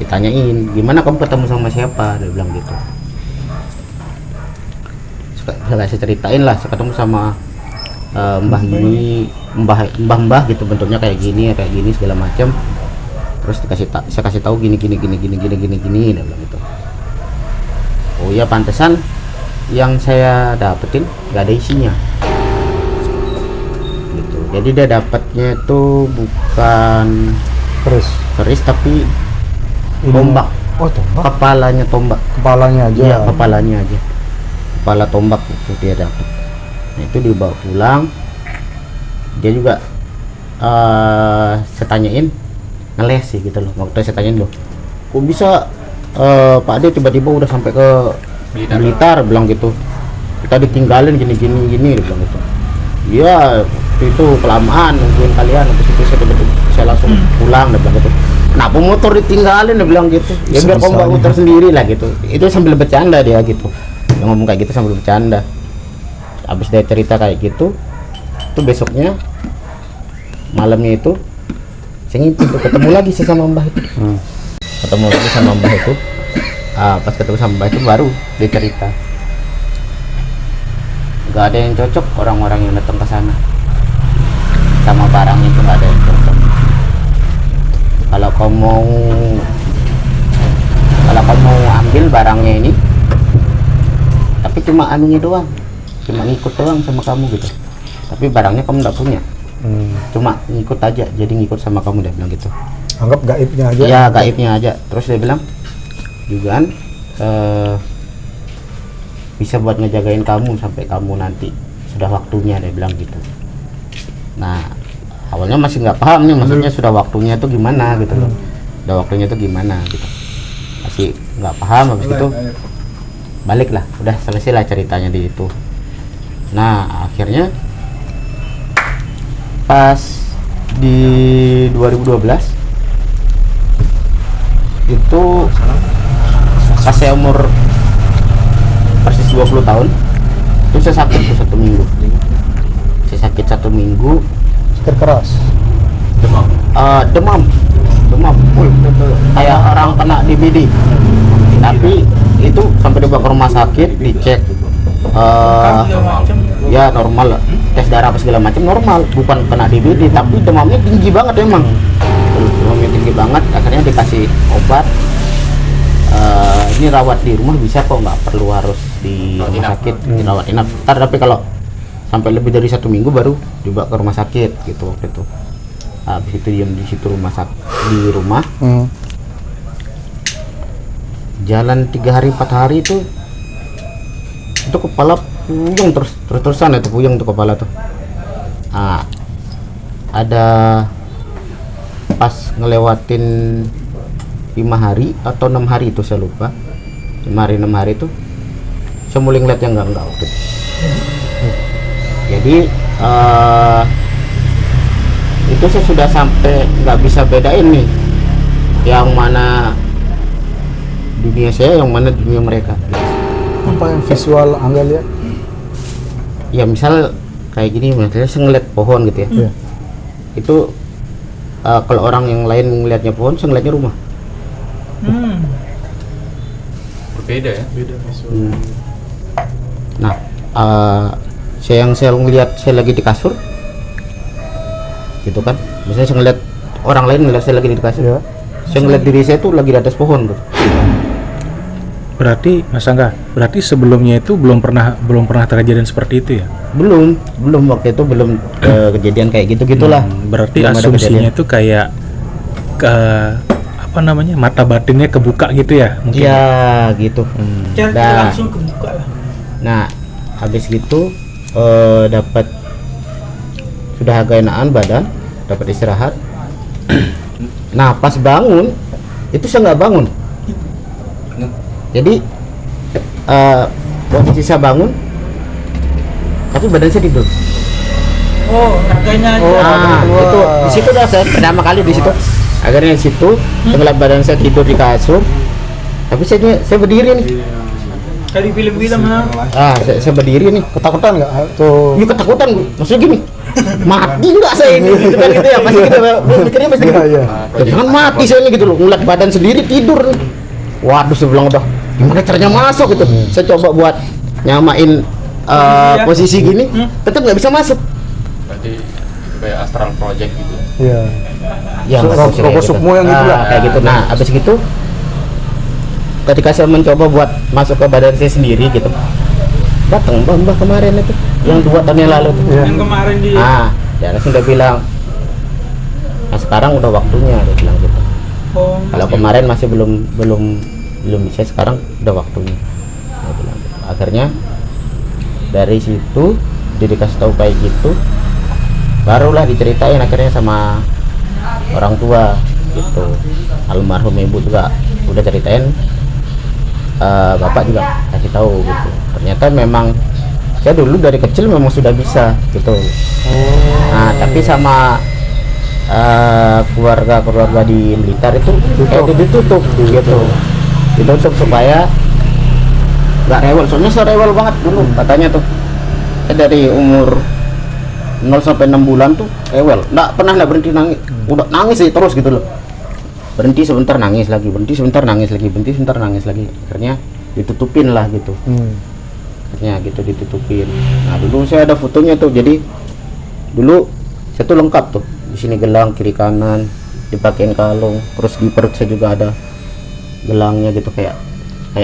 Ditanyain gimana kamu ketemu sama siapa, dia bilang gitu. Saya ceritain lah, saya ketemu sama mbah ini, mbah gitu, bentuknya kayak gini segala macam. Terus saya kasih tahu gini, dia bilang gitu. Oh ya, pantesan yang saya dapetin nggak ada isinya gitu. Jadi dia dapatnya itu bukan keris tapi tombak. Oh, tombak. Kepalanya tombak. Kepalanya aja. Iya, kepalanya aja. Kepala tombak itu dia dapat. Nah, itu dibawa pulang. Dia juga saya tanyain, ngeles sih gitu loh. Waktu saya tanyain loh, kok bisa Pak Ade tiba-tiba udah sampai ke Blitar, bilang gitu. Kita ditinggalin gini, dia bilang gitu. Iya, itu kelamaan nungguin kalian. Habis itu saya langsung pulang, dia bilang gitu. Kenapa motor ditinggalin, dia bilang gitu. Ya biar kamu bawa motor sendiri lah gitu. Itu sambil bercanda dia gitu. Dia ngomong kayak gitu sambil bercanda. Habis dia cerita kayak gitu, itu besoknya malamnya itu saya ngintip tuh, ketemu lagi sih sama mbah itu. Ketemu lagi sama mbah itu. Pas ketemu sama mbah itu baru dia cerita. Gak ada yang cocok orang-orang yang datang ke sana. Sama barangnya itu gak ada yang cocok. Kalau kamu mau ambil barangnya ini, tapi cuma anunya doang, cuma ngikut doang sama kamu gitu. Tapi barangnya kamu nggak punya, cuma ngikut aja, jadi ngikut sama kamu, dia bilang gitu. Anggap gaibnya aja. Ya gaibnya aja. Terus dia bilang juga bisa buat ngejagain kamu sampai kamu nanti sudah waktunya, dia bilang gitu. Nah, awalnya masih nggak paham nih, maksudnya sudah waktunya itu gimana gitu loh. Sudah waktunya itu gimana gitu. Masih nggak paham. Habis itu baliklah, udah selesai lah ceritanya di itu. Nah, akhirnya pas di 2012 itu pas saya umur persis 20 tahun itu saya sakit tuh 1 minggu. Saya sakit 1 minggu. Sakit keras. Demam kayak orang kena DBD. Tapi itu sampai dibawa ke rumah sakit, dicek ya normal, tes darah apa segala macam normal, bukan kena DBD, tapi demamnya tinggi banget emang. Demamnya tinggi banget, akhirnya dikasih obat. Ini rawat di rumah bisa kok, nggak perlu harus di rumah sakit, dirawat inap. Tapi kalau sampai lebih dari 1 minggu baru dibawa ke rumah sakit gitu waktu itu. Habis itu diam di situ di rumah. Jalan 3 hari 4 hari itu kepala puyeng terusan itu, puyeng tuh kepala tuh. Ada pas ngelewatin 5 hari atau 6 hari itu saya lupa, 5 hari 6 hari itu saya mulai ngeliat yang enggak waktu itu. Jadi itu saya sudah sampai nggak bisa bedain nih yang mana dunia saya yang mana dunia mereka. Apa yang visual Angga lihat? Ya misal kayak gini, misalnya saya ngeliat pohon gitu ya. Iya. Itu kalau orang yang lain ngelihatnya pohon, saya ngeliatnya rumah. Berbeda ya. Nah, saya ngelihat saya lagi di kasur, gitu kan. Misalnya saya ngeliat orang lain ngeliat saya lagi di kasur, Iya. saya ngeliat diri saya tuh lagi di atas pohon tuh. Berarti Mas Angga, berarti sebelumnya itu belum pernah kejadian seperti itu ya? Belum waktu itu belum kejadian kayak gitu gitulah. Berarti Belum ada asumsinya kejadian. itu kayak ke apa namanya, mata batinnya kebuka gitu ya mungkin? Iya gitu. Cara Dah. langsung kebuka lah. Nah, habis gitu dapat sudah agak enakan badan, dapat istirahat. Nah, pas bangun itu saya nggak bangun. Jadi posisi saya bangun, tapi badan saya tidur. Oh, raganya aja. Nah, itu di situ dah saya pertama kali di situ. Akhirnya di situ setelah badan saya tidur di kasur, tapi saya berdiri nih. Kayak di film-film ha. Saya berdiri nih. Ketakutan nggak tuh? Iya ketakutan gue. Maksudnya gini, mati nggak saya ini? Gitu kan gitu ya. Pasti kita mikirnya pasti gitu. Iya. Jangan mati saya ini gitu loh. Ngeliat badan sendiri tidur nih. Waduh, saya bilang udah gimana caranya masuk gitu. Saya coba buat nyamain posisi gini, tetap nggak bisa masuk. Berarti kayak astral project gitu. Iya. Ya, masuk Rokok Sukmo yang gitu lah. kayak gitu. Nah, habis gitu ketika saya mencoba buat masuk ke badan saya sendiri gitu, datang mbah kemarin itu yang 2 tahun yang lalu tuh. Iya. Yang kemarin di Dia langsung udah bilang, nah sekarang udah waktunya, dia bilang gitu. oh, Kalau kemarin masih belum bisa, sekarang udah waktunya, dia bilang gitu. Akhirnya dari situ dia dikasih tahu kayak gitu, barulah diceritain akhirnya sama orang tua gitu. Almarhum ibu juga udah ceritain, bapak juga kasih tahu gitu. Ternyata memang saya dulu dari kecil memang sudah bisa gitu. Nah, tapi sama keluarga di Blitar itu kayak ditutup gitu. Ditutup supaya nggak rewel. Soalnya saya rewel banget dulu katanya tuh. Saya dari umur 0 sampai 6 bulan tuh rewel. Nggak pernah berhenti nangis. Udah nangis sih terus gitu loh. Berhenti sebentar nangis lagi, berhenti sebentar nangis lagi, berhenti sebentar nangis lagi. Akhirnya ditutupin lah gitu. Akhirnya gitu ditutupin. Nah, dulu saya ada fotonya tuh. Jadi dulu saya tuh lengkap tuh. Di sini gelang kiri kanan, dipakein kalung, terus di perut saya juga ada gelangnya gitu kayak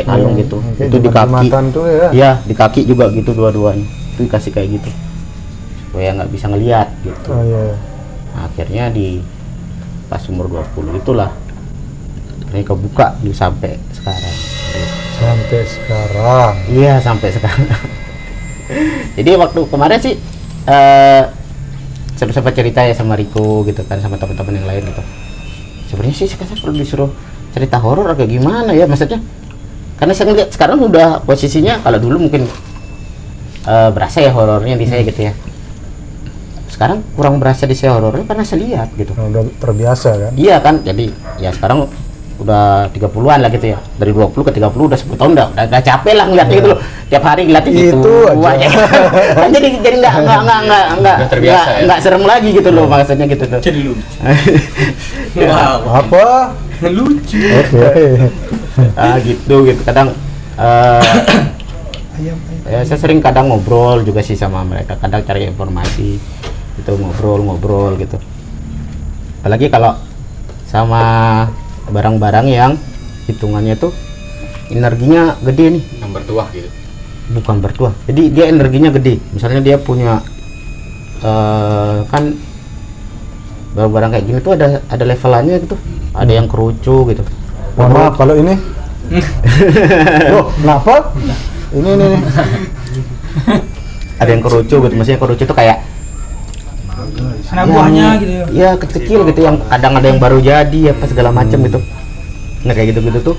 kalung gitu. Kayak Itu di kaki. jumatan tuh ya. Iya, di kaki juga gitu dua-duanya. Itu dikasih kayak gitu. Supaya nggak bisa ngelihat gitu. Oh iya. Nah, akhirnya di pas umur 20 itulah ini kebuka sampai sekarang. Sampai sekarang. Iya, sampai sekarang. Jadi waktu kemarin sih sempat cerita ya sama Riko gitu kan, sama teman-teman yang lain gitu. Sebenarnya sih sekarang kalau disuruh cerita horor agak gimana ya maksudnya. Karena saya ngeliat sekarang udah posisinya, kalau dulu mungkin berasa ya horornya di saya gitu ya. Sekarang kurang berasa di saya horornya karena saya lihat gitu. Udah terbiasa kan? Iya kan, jadi ya sekarang udah 30-an lah gitu ya. Dari 20 ke 30 udah 10 tahun udah capek lah ngeliatnya gitu loh. Tiap hari ngeliatnya gitu. Itu aja. Kan jadi enggak terbiasa ya? enggak serem lagi gitu loh maksudnya gitu tuh. Jadi lucu. Apa? Lucu. Oke. Gitu kadang ya saya sering kadang ngobrol juga sih sama mereka, kadang cari informasi itu, ngobrol gitu. Apalagi kalau sama barang-barang yang hitungannya tuh energinya gede nih, Yang bertuah gitu. bukan bertuah, jadi dia energinya gede. Misalnya dia punya kan barang-barang kayak gini tuh ada levelannya gitu, ada yang kerucu gitu. Mohon maaf kalau ini. Loh, kenapa? Ini. Ada yang kerucu gitu, maksudnya kerucu tuh kayak anak buahnya gitu ya. ya kecil gitu, yang kadang ada yang baru jadi apa segala macam gitu. Nah kayak gitu tuh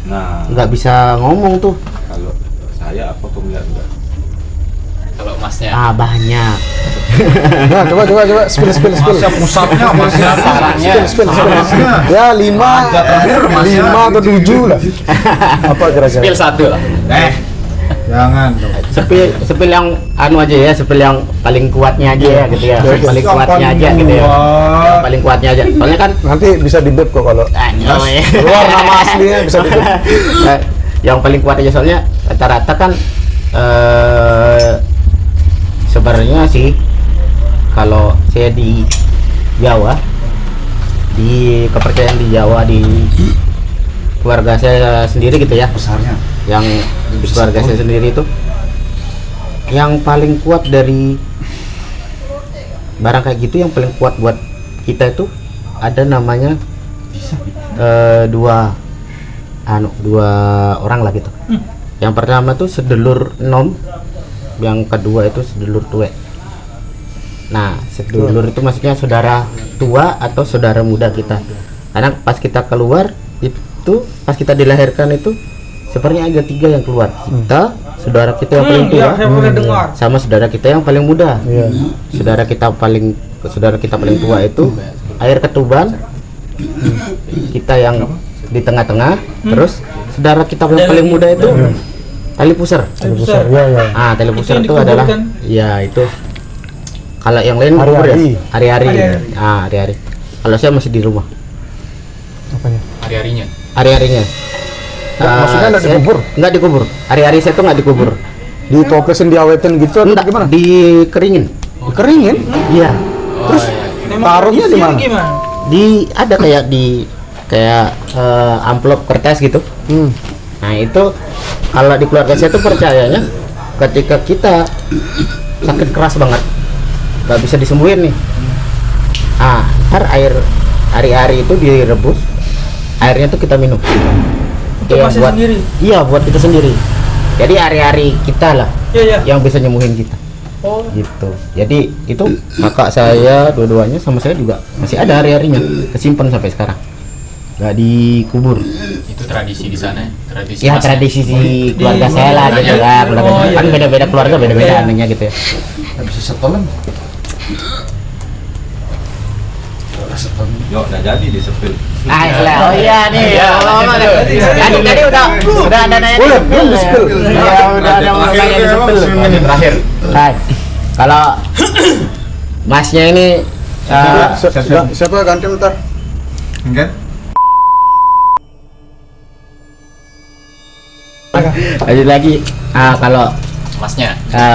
Nah, nggak bisa ngomong tuh. kalau saya apa pemilihan enggak? Kalau masnya Banyak Nah, coba spill. Masnya pusatnya, masnya Sarannya. Spill. Ya 5 atau 7 lah. Apa kira-kira? Spill 1 lah. Jangan dong. Sepil yang anu aja ya, sepil yang paling kuatnya aja ya gitu ya. Paling kuatnya aja gitu ya. Yang paling kuatnya aja. Soalnya kan Nanti bisa di-beb kok kalau keluar nama aslinya bisa di-beb. yang paling kuat aja soalnya rata-rata kan sebenarnya sih kalau saya di Jawa, di kepercayaan di Jawa, di keluarga saya sendiri gitu ya, Besarnya. yang di keluarga saya sendiri itu yang paling kuat dari barang kayak gitu, yang paling kuat buat kita itu ada namanya dua orang lah gitu. Yang pertama tuh sedulur nom, yang kedua itu sedulur tuwe. Nah, sedulur itu maksudnya saudara tua atau saudara muda kita. Karena pas kita keluar itu, pas kita dilahirkan itu sebenarnya ada 3 yang keluar. Kita, saudara kita yang paling tua, Iya, saya pernah dengar. sama saudara kita yang paling muda. Iya. Saudara kita paling tua itu air ketuban, kita yang di tengah-tengah, terus saudara kita yang paling muda itu tali pusar. Besar. Ya. Tali Itu pusar yang itu adalah, dikuburkan. ya itu. Kalau yang lain kubur ya? Hari-hari. Hari-hari. Hari-hari. Hari-hari. Kalau saya masih di rumah. Apanya? Hari-harinya. Hari-harinya. Maksudnya nggak Saya dikubur? Nggak dikubur. Hari-hari saya tuh nggak dikubur. Ditoplesin, diawetin gitu atau Enggak, gimana? dikeringin. Dikeringin? Iya. Terus Memang taruhnya di isinya mana? gimana? Ada kayak amplop kertas gitu. Nah itu kalau di keluarga saya tuh percayanya ketika kita sakit keras banget nggak bisa disembuhin nih, ntar hari-hari itu direbus, airnya tuh kita minum. Untuk Iya, masnya sendiri. Iya, buat kita sendiri. Jadi hari-hari kita lah Iya. yang bisa nyembuhin kita Oh, gitu. Jadi itu kakak saya dua-duanya sama saya juga masih ada hari-harinya, kesimpan sampai sekarang, nggak dikubur. Itu tradisi di sana. Tradisi. Ya masnya. tradisi si keluarga saya lah gitu kan. Kan beda-beda keluarga, beda-beda anunya gitu ya. Nggak bisa setolan. Yo, udah jadi di sepil. Oh iya nih. Tadi udah ada nanya. Belum di-spill. Ya udah ada mau nanya di sepil. Terakhir. Hai. Kalau masnya ini Siapa ganti ntar? Enggak? lanjut lagi. Kalau Masnya.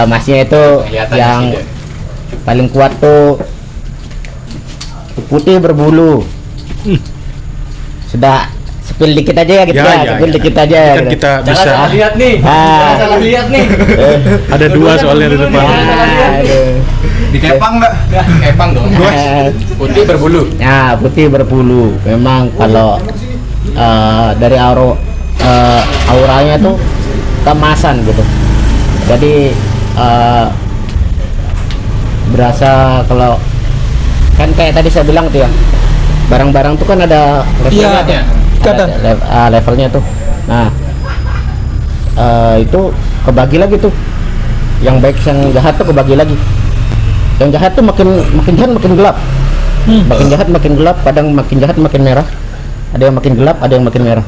masnya itu Kelihatan yang sih dia. paling kuat tuh putih berbulu. Sudah spill dikit aja ya gitu ya, spill dikit aja ya. Kan gitu. kita Jangan bisa salah lihat nih. Ah. Jangan salah lihat nih. ada 2 soalnya di depan. Aduh. Dikepang nggak? Kepang dong. Putih berbulu. Ya, putih berbulu. Memang kalau dari auranya tuh kemasan gitu. Jadi berasa kalau kan kayak tadi saya bilang tuh ya, barang-barang tuh kan ada levelnya Iya, tuh. ikatan. Levelnya tuh. Nah, itu kebagi lagi tuh. Yang baik yang jahat tuh kebagi lagi. Yang jahat tuh makin jahat makin gelap. Makin jahat makin gelap, kadang makin jahat makin merah. Ada yang makin gelap, ada yang makin merah.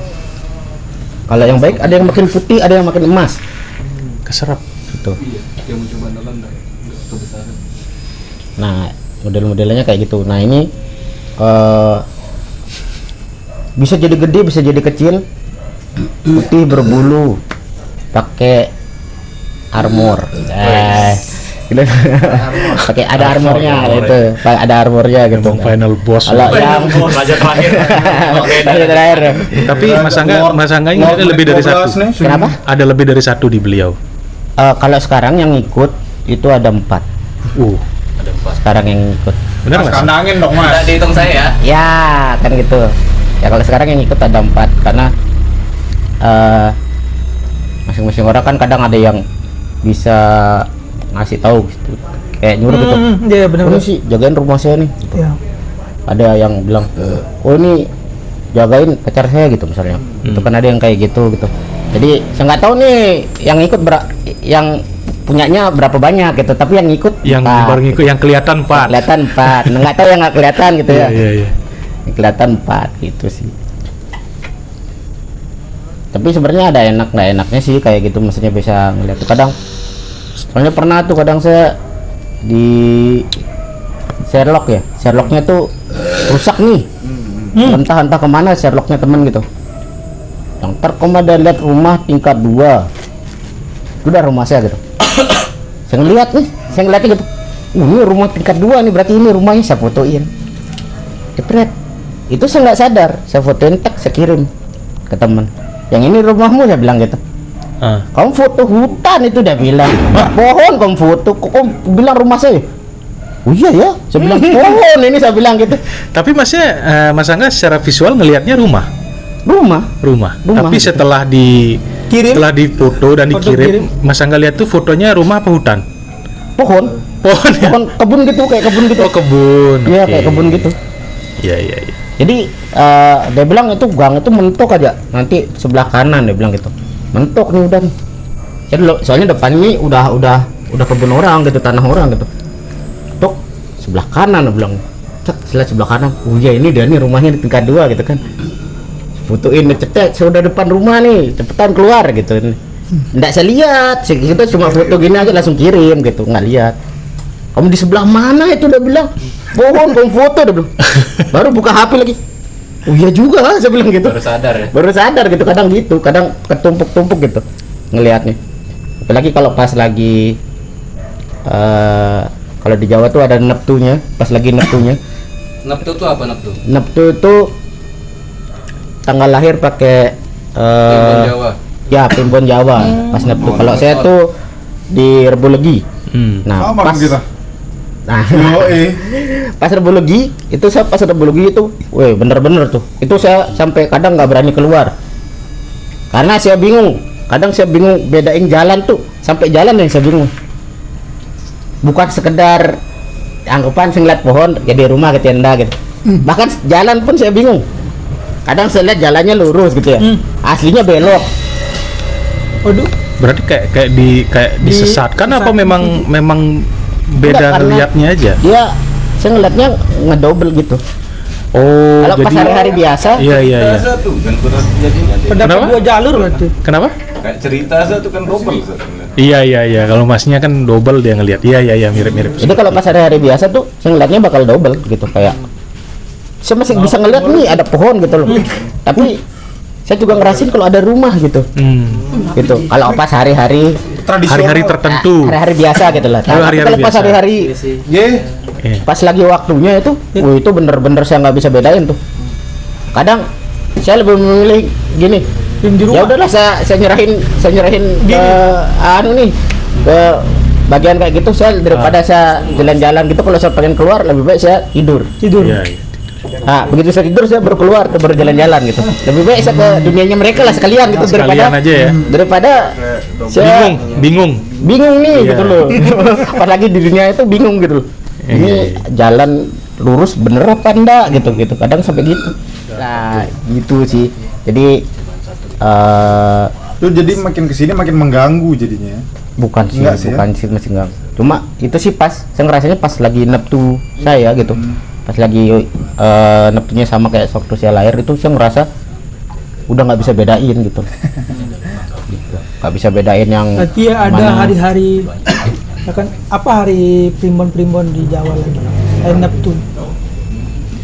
Kalau yang baik ada yang makin putih, ada yang makin emas. Keserap. Gitu. Nah, model-modelnya kayak gitu. Nah, ini bisa jadi gede, bisa jadi kecil. Putih berbulu, pakai armor. Gitu. Pakai ada armornya itu, ada armornya gitu. Bang final boss. Kalau yang Raja terakhir. Raja terakhir. Tapi Mas Angga ini ada lebih dari 1. Kenapa? Ada lebih dari 1 di beliau. Kalau sekarang yang ikut itu ada 4. Ada 4. Sekarang yang ikut. Benar Mas? Kandangin dong, Mas. Tidak dihitung saya ya. Ya, kan gitu. Ya kalau sekarang yang ikut ada 4 karena masing-masing orang kan kadang ada yang bisa ngasih tahu gitu. Kayak nyuruh gitu. Iya benar. Ini sih jagain rumah saya nih. Iya. Ada yang bilang, "Oh, ini jagain pacar saya," gitu misalnya. Itu kan ada yang kayak gitu. Jadi saya nggak tahu nih yang ikut yang punyanya berapa banyak gitu, tapi yang ngikut Yang empat. baru ngikut, yang kelihatan 4. Kelihatan 4. Nah, nggak tahu yang nggak kelihatan gitu ya. Iya, iya. Yang kelihatan 4 gitu sih. Tapi sebenarnya ada enak nggak enaknya sih kayak gitu, maksudnya bisa ngeliat tuh kadang. Soalnya pernah tuh kadang saya di Sherlock ya, Sherlocknya tuh rusak nih. Entah kemana Sherlocknya temen gitu. Yang terkomada lihat rumah tingkat 2. Itu udah rumah saya gitu. Saya ngeliat gitu. Ini rumah tingkat 2 nih, berarti ini rumahnya, saya fotoin. Jepret. Itu saya nggak sadar, saya fotoin, saya kirim ke teman. Yang ini rumahmu, saya bilang gitu. Kamu foto hutan itu, dia bilang. Pohon kamu foto, kok kamu bilang rumah saya? Oh iya ya, saya bilang pohon ini, saya bilang gitu. Tapi Mas Angga secara visual ngelihatnya rumah. Rumah. Tapi setelah setelah difoto dan dikirim, Mas Angga lihat tuh fotonya rumah apa hutan? Pohon Ya? pohon kebun gitu, kayak kebun gitu. Oh, kebun. Iya, Oke. kayak kebun gitu. Iya. Jadi dia bilang itu gang itu mentok aja, nanti sebelah kanan, dia bilang gitu. Mentok nih udah nih. Jadi soalnya depan ini udah kebun orang gitu, tanah orang gitu. Tok sebelah kanan, dia bilang. Cek sebelah kanan. Oh iya, ini dia nih rumahnya di tingkat 2 gitu kan. Fotoin, cetek, saya udah depan rumah nih, cepetan keluar gitu. Nggak saya lihat, kita cuma foto gini aja langsung kirim gitu, nggak lihat. Kamu di sebelah mana itu, dia bilang. Pohon kamu foto, dia bilang. Baru buka HP lagi. Oh iya juga, saya bilang gitu. Baru sadar gitu, kadang ketumpuk-tumpuk gitu ngelihatnya. Apalagi kalau pas lagi kalau di Jawa tuh ada neptunya, pas lagi neptunya. Neptu tuh apa neptu? Neptu itu tanggal lahir pakai Primbon Jawa. ya Primbon Jawa. Pas neptu. Kalau saya tuh di Rebo Legi. Nah, Sama pas kita. nah, Yoi. pas Rebo Legi itu, saya pas Rebo Legi itu, weh bener-bener tuh. Itu saya sampai kadang nggak berani keluar. Karena saya bingung. Kadang saya bingung bedain jalan tuh, sampai jalan yang saya bingung. Bukan sekedar anggapan saya ngeliat pohon jadi rumah ke tenda gitu. Bahkan jalan pun saya bingung. Kadang saya lihat jalannya lurus gitu ya. Aslinya belok. Waduh. Berarti kayak disesatkan apa memang beda Enggak, karena lihatnya aja? Dia saya ngeliatnya ngedouble gitu. Oh, Kalau pas hari-hari biasa, Iya. Biasa tuh kan berat jadinya dia. Pendapat Kenapa? 2 jalur berarti. Kenapa? Kayak cerita satu kan double satu. Iya. Kalau Masnya kan double dia ngelihat. Iya, mirip-mirip. jadi kalau pas hari-hari biasa tuh saya ngeliatnya bakal double gitu, kayak saya masih bisa ngeliat nih ada pohon gitu loh. Tapi saya juga ngerasin kalau ada rumah gitu. Gitu. Kalau pas hari-hari Hari-hari tertentu. hari-hari biasa gitu lah. Oh, hari-hari Kalau pas biasa. hari-hari Ye. pas lagi waktunya itu, itu bener-bener saya nggak bisa bedain tuh. Kadang saya lebih memilih gini, ya udahlah saya nyerahin ke anu nih, ke bagian kayak gitu. Saya daripada saya jalan-jalan gitu, kalau saya pengen keluar lebih baik saya tidur. Iya. Nah, begitu saya tidur saya baru keluar, baru jalan-jalan gitu. Lebih baik saya ke dunianya mereka lah sekalian gitu, Sekalian aja ya. daripada saya Bingung. nih Iya. gitu loh. Apalagi di dunia itu bingung gitu loh. Ini jalan lurus bener apa enggak gitu. Kadang sampai gitu. Nah, gitu sih. Jadi Tuh jadi makin kesini makin mengganggu jadinya. bukan sih, Enggak sih ya? bukan sih masih enggak. Cuma itu sih pas saya ngerasanya pas lagi neptu saya gitu. Pas lagi neptunya sama kayak waktu saya lahir itu, saya ngerasa udah nggak bisa bedain gitu. Nggak bisa bedain yang Berarti ada mana. hari-hari ya kan, apa hari primbon di Jawa lagi? Hari Neptun.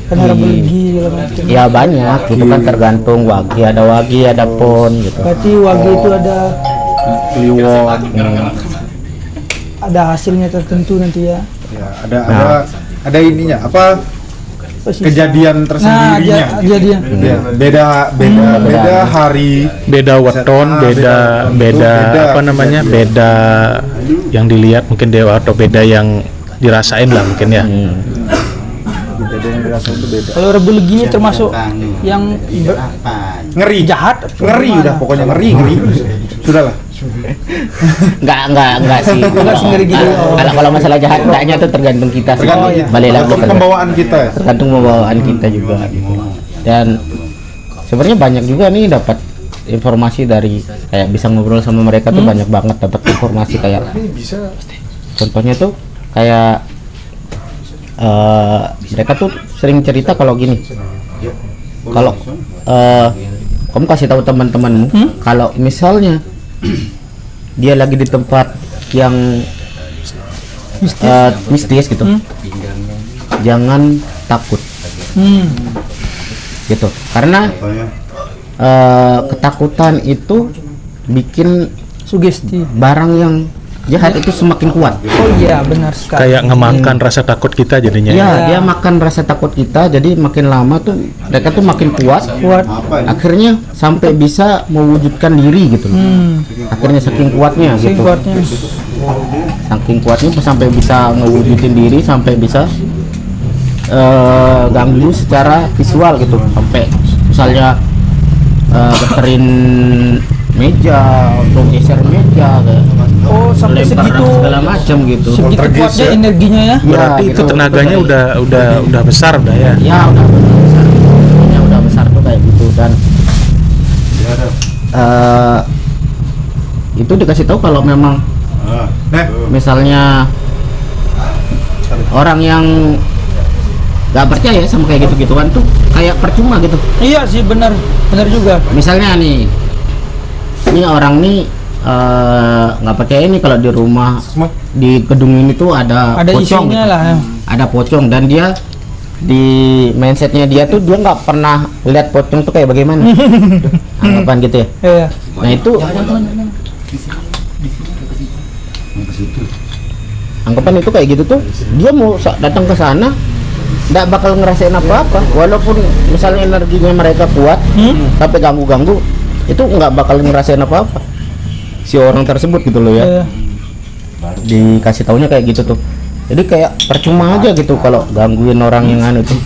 Kan hari Belgi segala macam. Ya banyak gitu kan, tergantung wagi, ada pon gitu. Berarti wagi itu ada Kliwon. ada hasilnya tertentu nanti ya. Ya, ada ininya apa kejadian tersendirinya. Kejadian. Ya, beda hari. Beda weton, beda apa namanya? Beda yang dilihat mungkin dewa atau beda yang dirasain lah mungkin ya. Beda yang dirasa itu beda. Kalau Rebelgi termasuk yang Ngeri. jahat. Ngeri udah pokoknya ngeri. Sudahlah. Enggak sih. Enggak sih, ngeri gitu. Kalau masalah jahat enggaknya tuh tergantung kita sih. Tergantung Balik lagi tergantung pembawaan kita. tergantung pembawaan kita juga gitu. Dan sebenarnya banyak juga nih dapat informasi dari kayak bisa ngobrol sama mereka tuh banyak banget, dapat informasi kayak contohnya tuh kayak mereka tuh sering cerita kalau gini, kalau kamu kasih tahu teman-temanmu kalau misalnya dia lagi di tempat yang mistis gitu, jangan takut gitu, karena ketakutan itu bikin Sugesti. barang yang jahat itu semakin kuat. Oh iya, benar sekali. Kayak ngemakan rasa takut kita jadinya. Iya, dia makan rasa takut kita, jadi makin lama tuh mereka tuh makin kuat, akhirnya sampai bisa mewujudkan diri gitu loh. Akhirnya saking kuatnya gitu. Saking kuatnya sampai bisa ngewujudin diri, sampai bisa ganggu secara visual gitu, sampai misalnya geterin meja atau geser meja kayak Oh, sampai lempar segitu segala macam gitu. segitu kuatnya energinya ya. Berarti Ya, itu gitu. tenaganya udah besar udah ya. Ya udah besar, tenaganya udah besar tuh kayak gitu. Dan itu dikasih tahu kalau memang misalnya orang yang nggak percaya sama kayak gitu-gituan tuh kayak percuma gitu. Iya sih, benar juga. Misalnya nih, ini orang nih nggak percaya ini kalau di rumah di gedung ini tuh ada pocong isinya gitu. lah ya. Ada pocong, dan dia di mindsetnya dia tuh dia nggak pernah lihat pocong tuh kayak bagaimana. Anggapan gitu ya. Iya. Nah itu anggapan itu kayak gitu tuh, dia mau datang ke sana nggak bakal ngerasain apa-apa, walaupun misalnya energinya mereka kuat tapi ganggu-ganggu, itu nggak bakal ngerasain apa-apa si orang tersebut gitu loh ya. Iya. Dikasih taunya kayak gitu tuh, jadi kayak percuma aja gitu kalau gangguin orang yang anu tuh.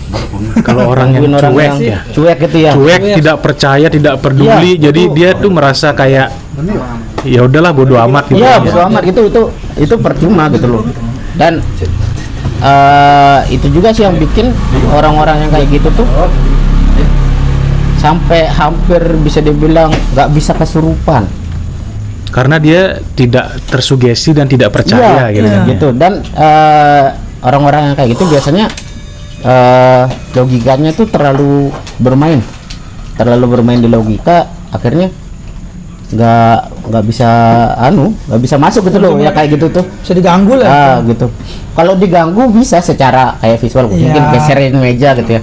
Kalau orang yang Gangguin orang cuek yang ya. cuek gitu ya. Cuek, tidak percaya, tidak peduli. Iya, Jadi dia tuh merasa kayak ya udahlah bodo amat gitu. Iya, ya. bodo amat gitu, itu percuma gitu loh. Dan itu juga sih yang bikin orang-orang yang kayak gitu tuh sampai hampir bisa dibilang nggak bisa kesurupan. Karena dia tidak tersugesti dan tidak percaya gitu. Iya, gitu. Dan orang-orang yang kayak gitu biasanya logikanya tuh terlalu bermain di logika, akhirnya nggak bisa masuk gitu loh ya, kayak gitu tuh. Bisa diganggu lah. Gitu. Kalau diganggu bisa secara kayak visual, Iya. mungkin geserin meja gitu ya.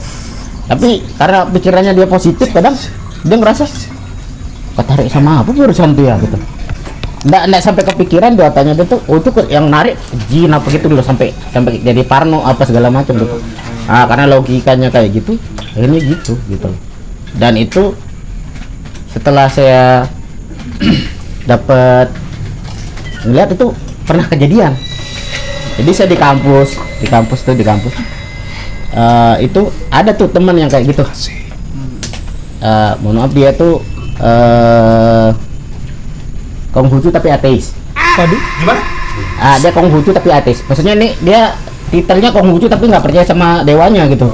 Tapi karena pikirannya dia positif, kadang dia ngerasa ketarik sama apa barusan tuh ya gitu. Nggak sampai kepikiran di otaknya dia tuh, oh itu yang narik jin apa gitu loh, sampai jadi parno apa segala macam gitu. Karena logikanya kayak gitu, ini gitu. Dan itu setelah saya dapat ngeliat itu pernah kejadian. Jadi saya di kampus itu ada tuh teman yang kayak gitu. Mohon maaf, dia tuh Konghucu tapi ateis. Waduh. Dia Konghucu tapi ateis. Maksudnya nih dia titelnya Konghucu tapi nggak percaya sama dewanya gitu.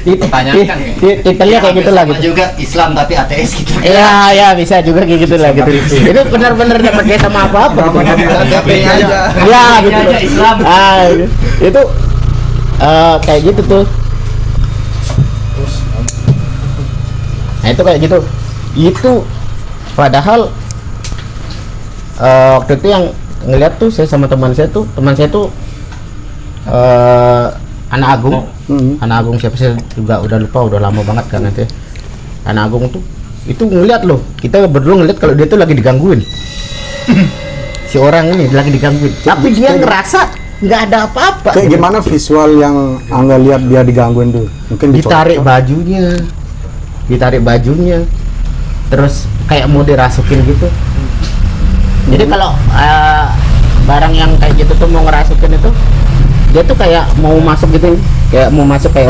Pertanyaan kan Titelnya kayak gitulah sama gitu. juga Islam tapi ateis gitu. Iya, bisa juga kayak gitulah gitu. Itu benar-benar nggak percaya sama apa-apa gitu. Ya gitu. Islam. Itu kayak gitu tuh. Nah itu kayak gitu. Itu padahal waktu itu yang ngeliat tuh saya sama teman saya tuh anak Agung. Anak Agung siapa sih juga udah lupa, udah lama banget kan nanti. Anak Agung tuh itu ngeliat loh, kita berdua ngeliat kalau dia tuh lagi digangguin. Si orang ini lagi digangguin, tapi dia ngerasa nggak ada apa-apa. Kayak gimana visual yang Angga lihat dia digangguin tuh? Mungkin Ditarik bajunya, terus kayak mau dirasukin gitu. Jadi kalau barang yang kayak gitu tuh mau ngerasukin itu, dia tuh kayak mau masuk gitu, kayak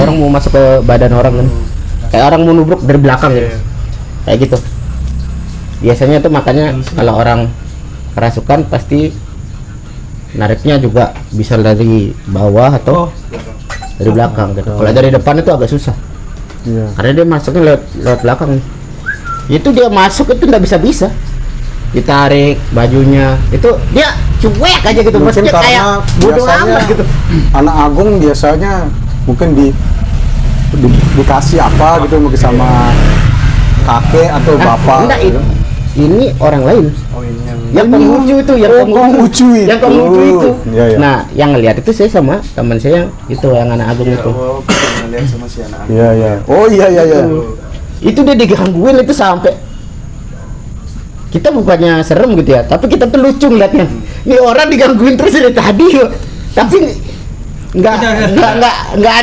orang mau masuk ke badan orang kan, kayak orang mau nubruk dari belakang gitu, kayak gitu. Biasanya tuh makanya kalau orang kerasukan pasti nariknya juga bisa dari bawah atau dari belakang gitu. Kalau dari depan itu agak susah, karena dia masuknya lewat belakang. Itu dia masuk itu nggak bisa ditarik bajunya, itu dia cuek aja gitu, Mungkin maksudnya kayak karena bodoh biasanya amat gitu. anak Agung biasanya mungkin dikasih apa gitu mungkin sama kakek atau bapak. Enggak, gitu. ini orang lain. Oh, ini Yang Konghucu itu, yang Konghucu itu. yang Konghucu itu. Iya, iya. Nah, yang ngelihat itu saya sama teman saya yang itu, yang anak Agung itu. Iya, iya. Oh, iya, iya, iya. Itu dia digangguin itu sampai kita bukannya serem gitu ya, tapi kita tuh lucu ngeliatnya. Ini orang digangguin terus dari tadi kok. Tapi nggak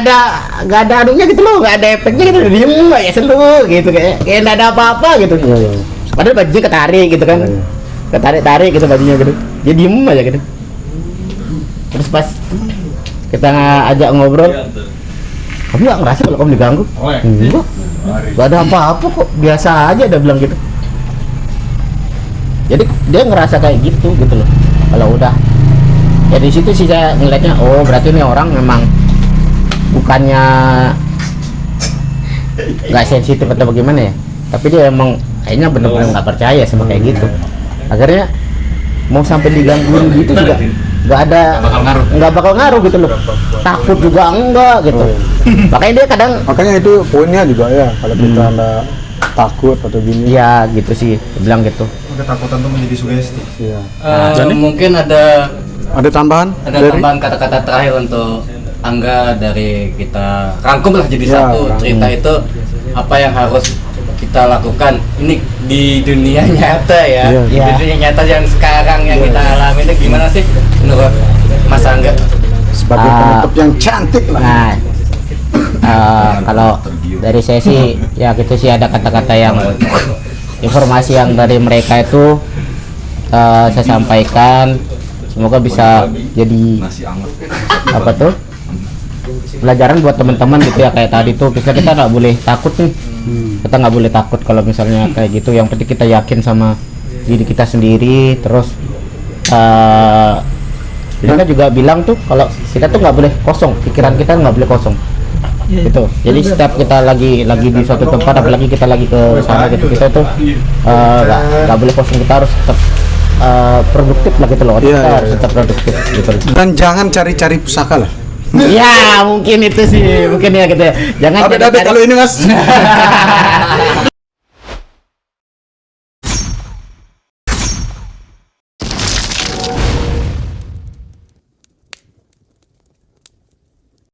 ada anunya gitu loh, nggak ada efeknya gitu, diem aja selu gitu, kayak nggak ada apa-apa gitu. Iya, iya. Padahal bajunya ketarik gitu kan, Iya, iya. ketarik gitu bajunya gitu, dia diem aja gitu. Terus pas kita ajak ngobrol, kamu nggak ngerasa kalau kamu diganggu? Enggak, nggak ada apa-apa kok, biasa aja, dia bilang gitu. Jadi dia ngerasa kayak gitu loh. Kalau udah ya di situ sih saya ngeliatnya, oh berarti ini orang memang bukannya nggak sensitif atau bagaimana ya, tapi dia emang kayaknya bener-bener nggak percaya sama kayak gitu. Akhirnya mau sampai digangguin gitu juga nggak bakal ngaruh gitu loh. Takut juga enggak gitu. Makanya dia kadang, Makanya itu poinnya juga ya, kalau kita nggak takut atau gini. ya gitu sih, dia bilang gitu. Ketakutan tuh menjadi sugesti. Iya. Mungkin ada Ada tambahan kata-kata terakhir untuk Angga dari kita rangkum lah jadi Ya, satu rangkum. cerita itu apa yang harus kita lakukan ini di dunia nyata ya, Iya. di dunia nyata yang sekarang yang kita alami itu gimana sih menurut Mas Angga? sebagai penutup yang cantik lah. Nah, kalau dari saya sih ya gitu sih, ada kata-kata yang informasi yang dari mereka itu saya sampaikan, semoga bisa jadi apa tuh pelajaran buat teman-teman gitu ya. Kayak tadi tuh kita nggak boleh takut nih, kita nggak boleh takut kalau misalnya kayak gitu. Yang penting kita yakin sama diri kita sendiri. Terus mereka juga bilang tuh kalau kita tuh nggak boleh kosong, pikiran kita nggak boleh kosong gitu. Jadi setiap kita lagi di suatu tempat, apalagi kita lagi ke sana gitu, kita tuh nggak boleh kosong, kita harus tetap produktif lah gitu loh. Iya, Kita iya, harus tetap produktif gitu. Dan jangan cari-cari pusaka lah. Ya mungkin itu sih, mungkin ya gitu ya. Jangan Kalau ini Mas.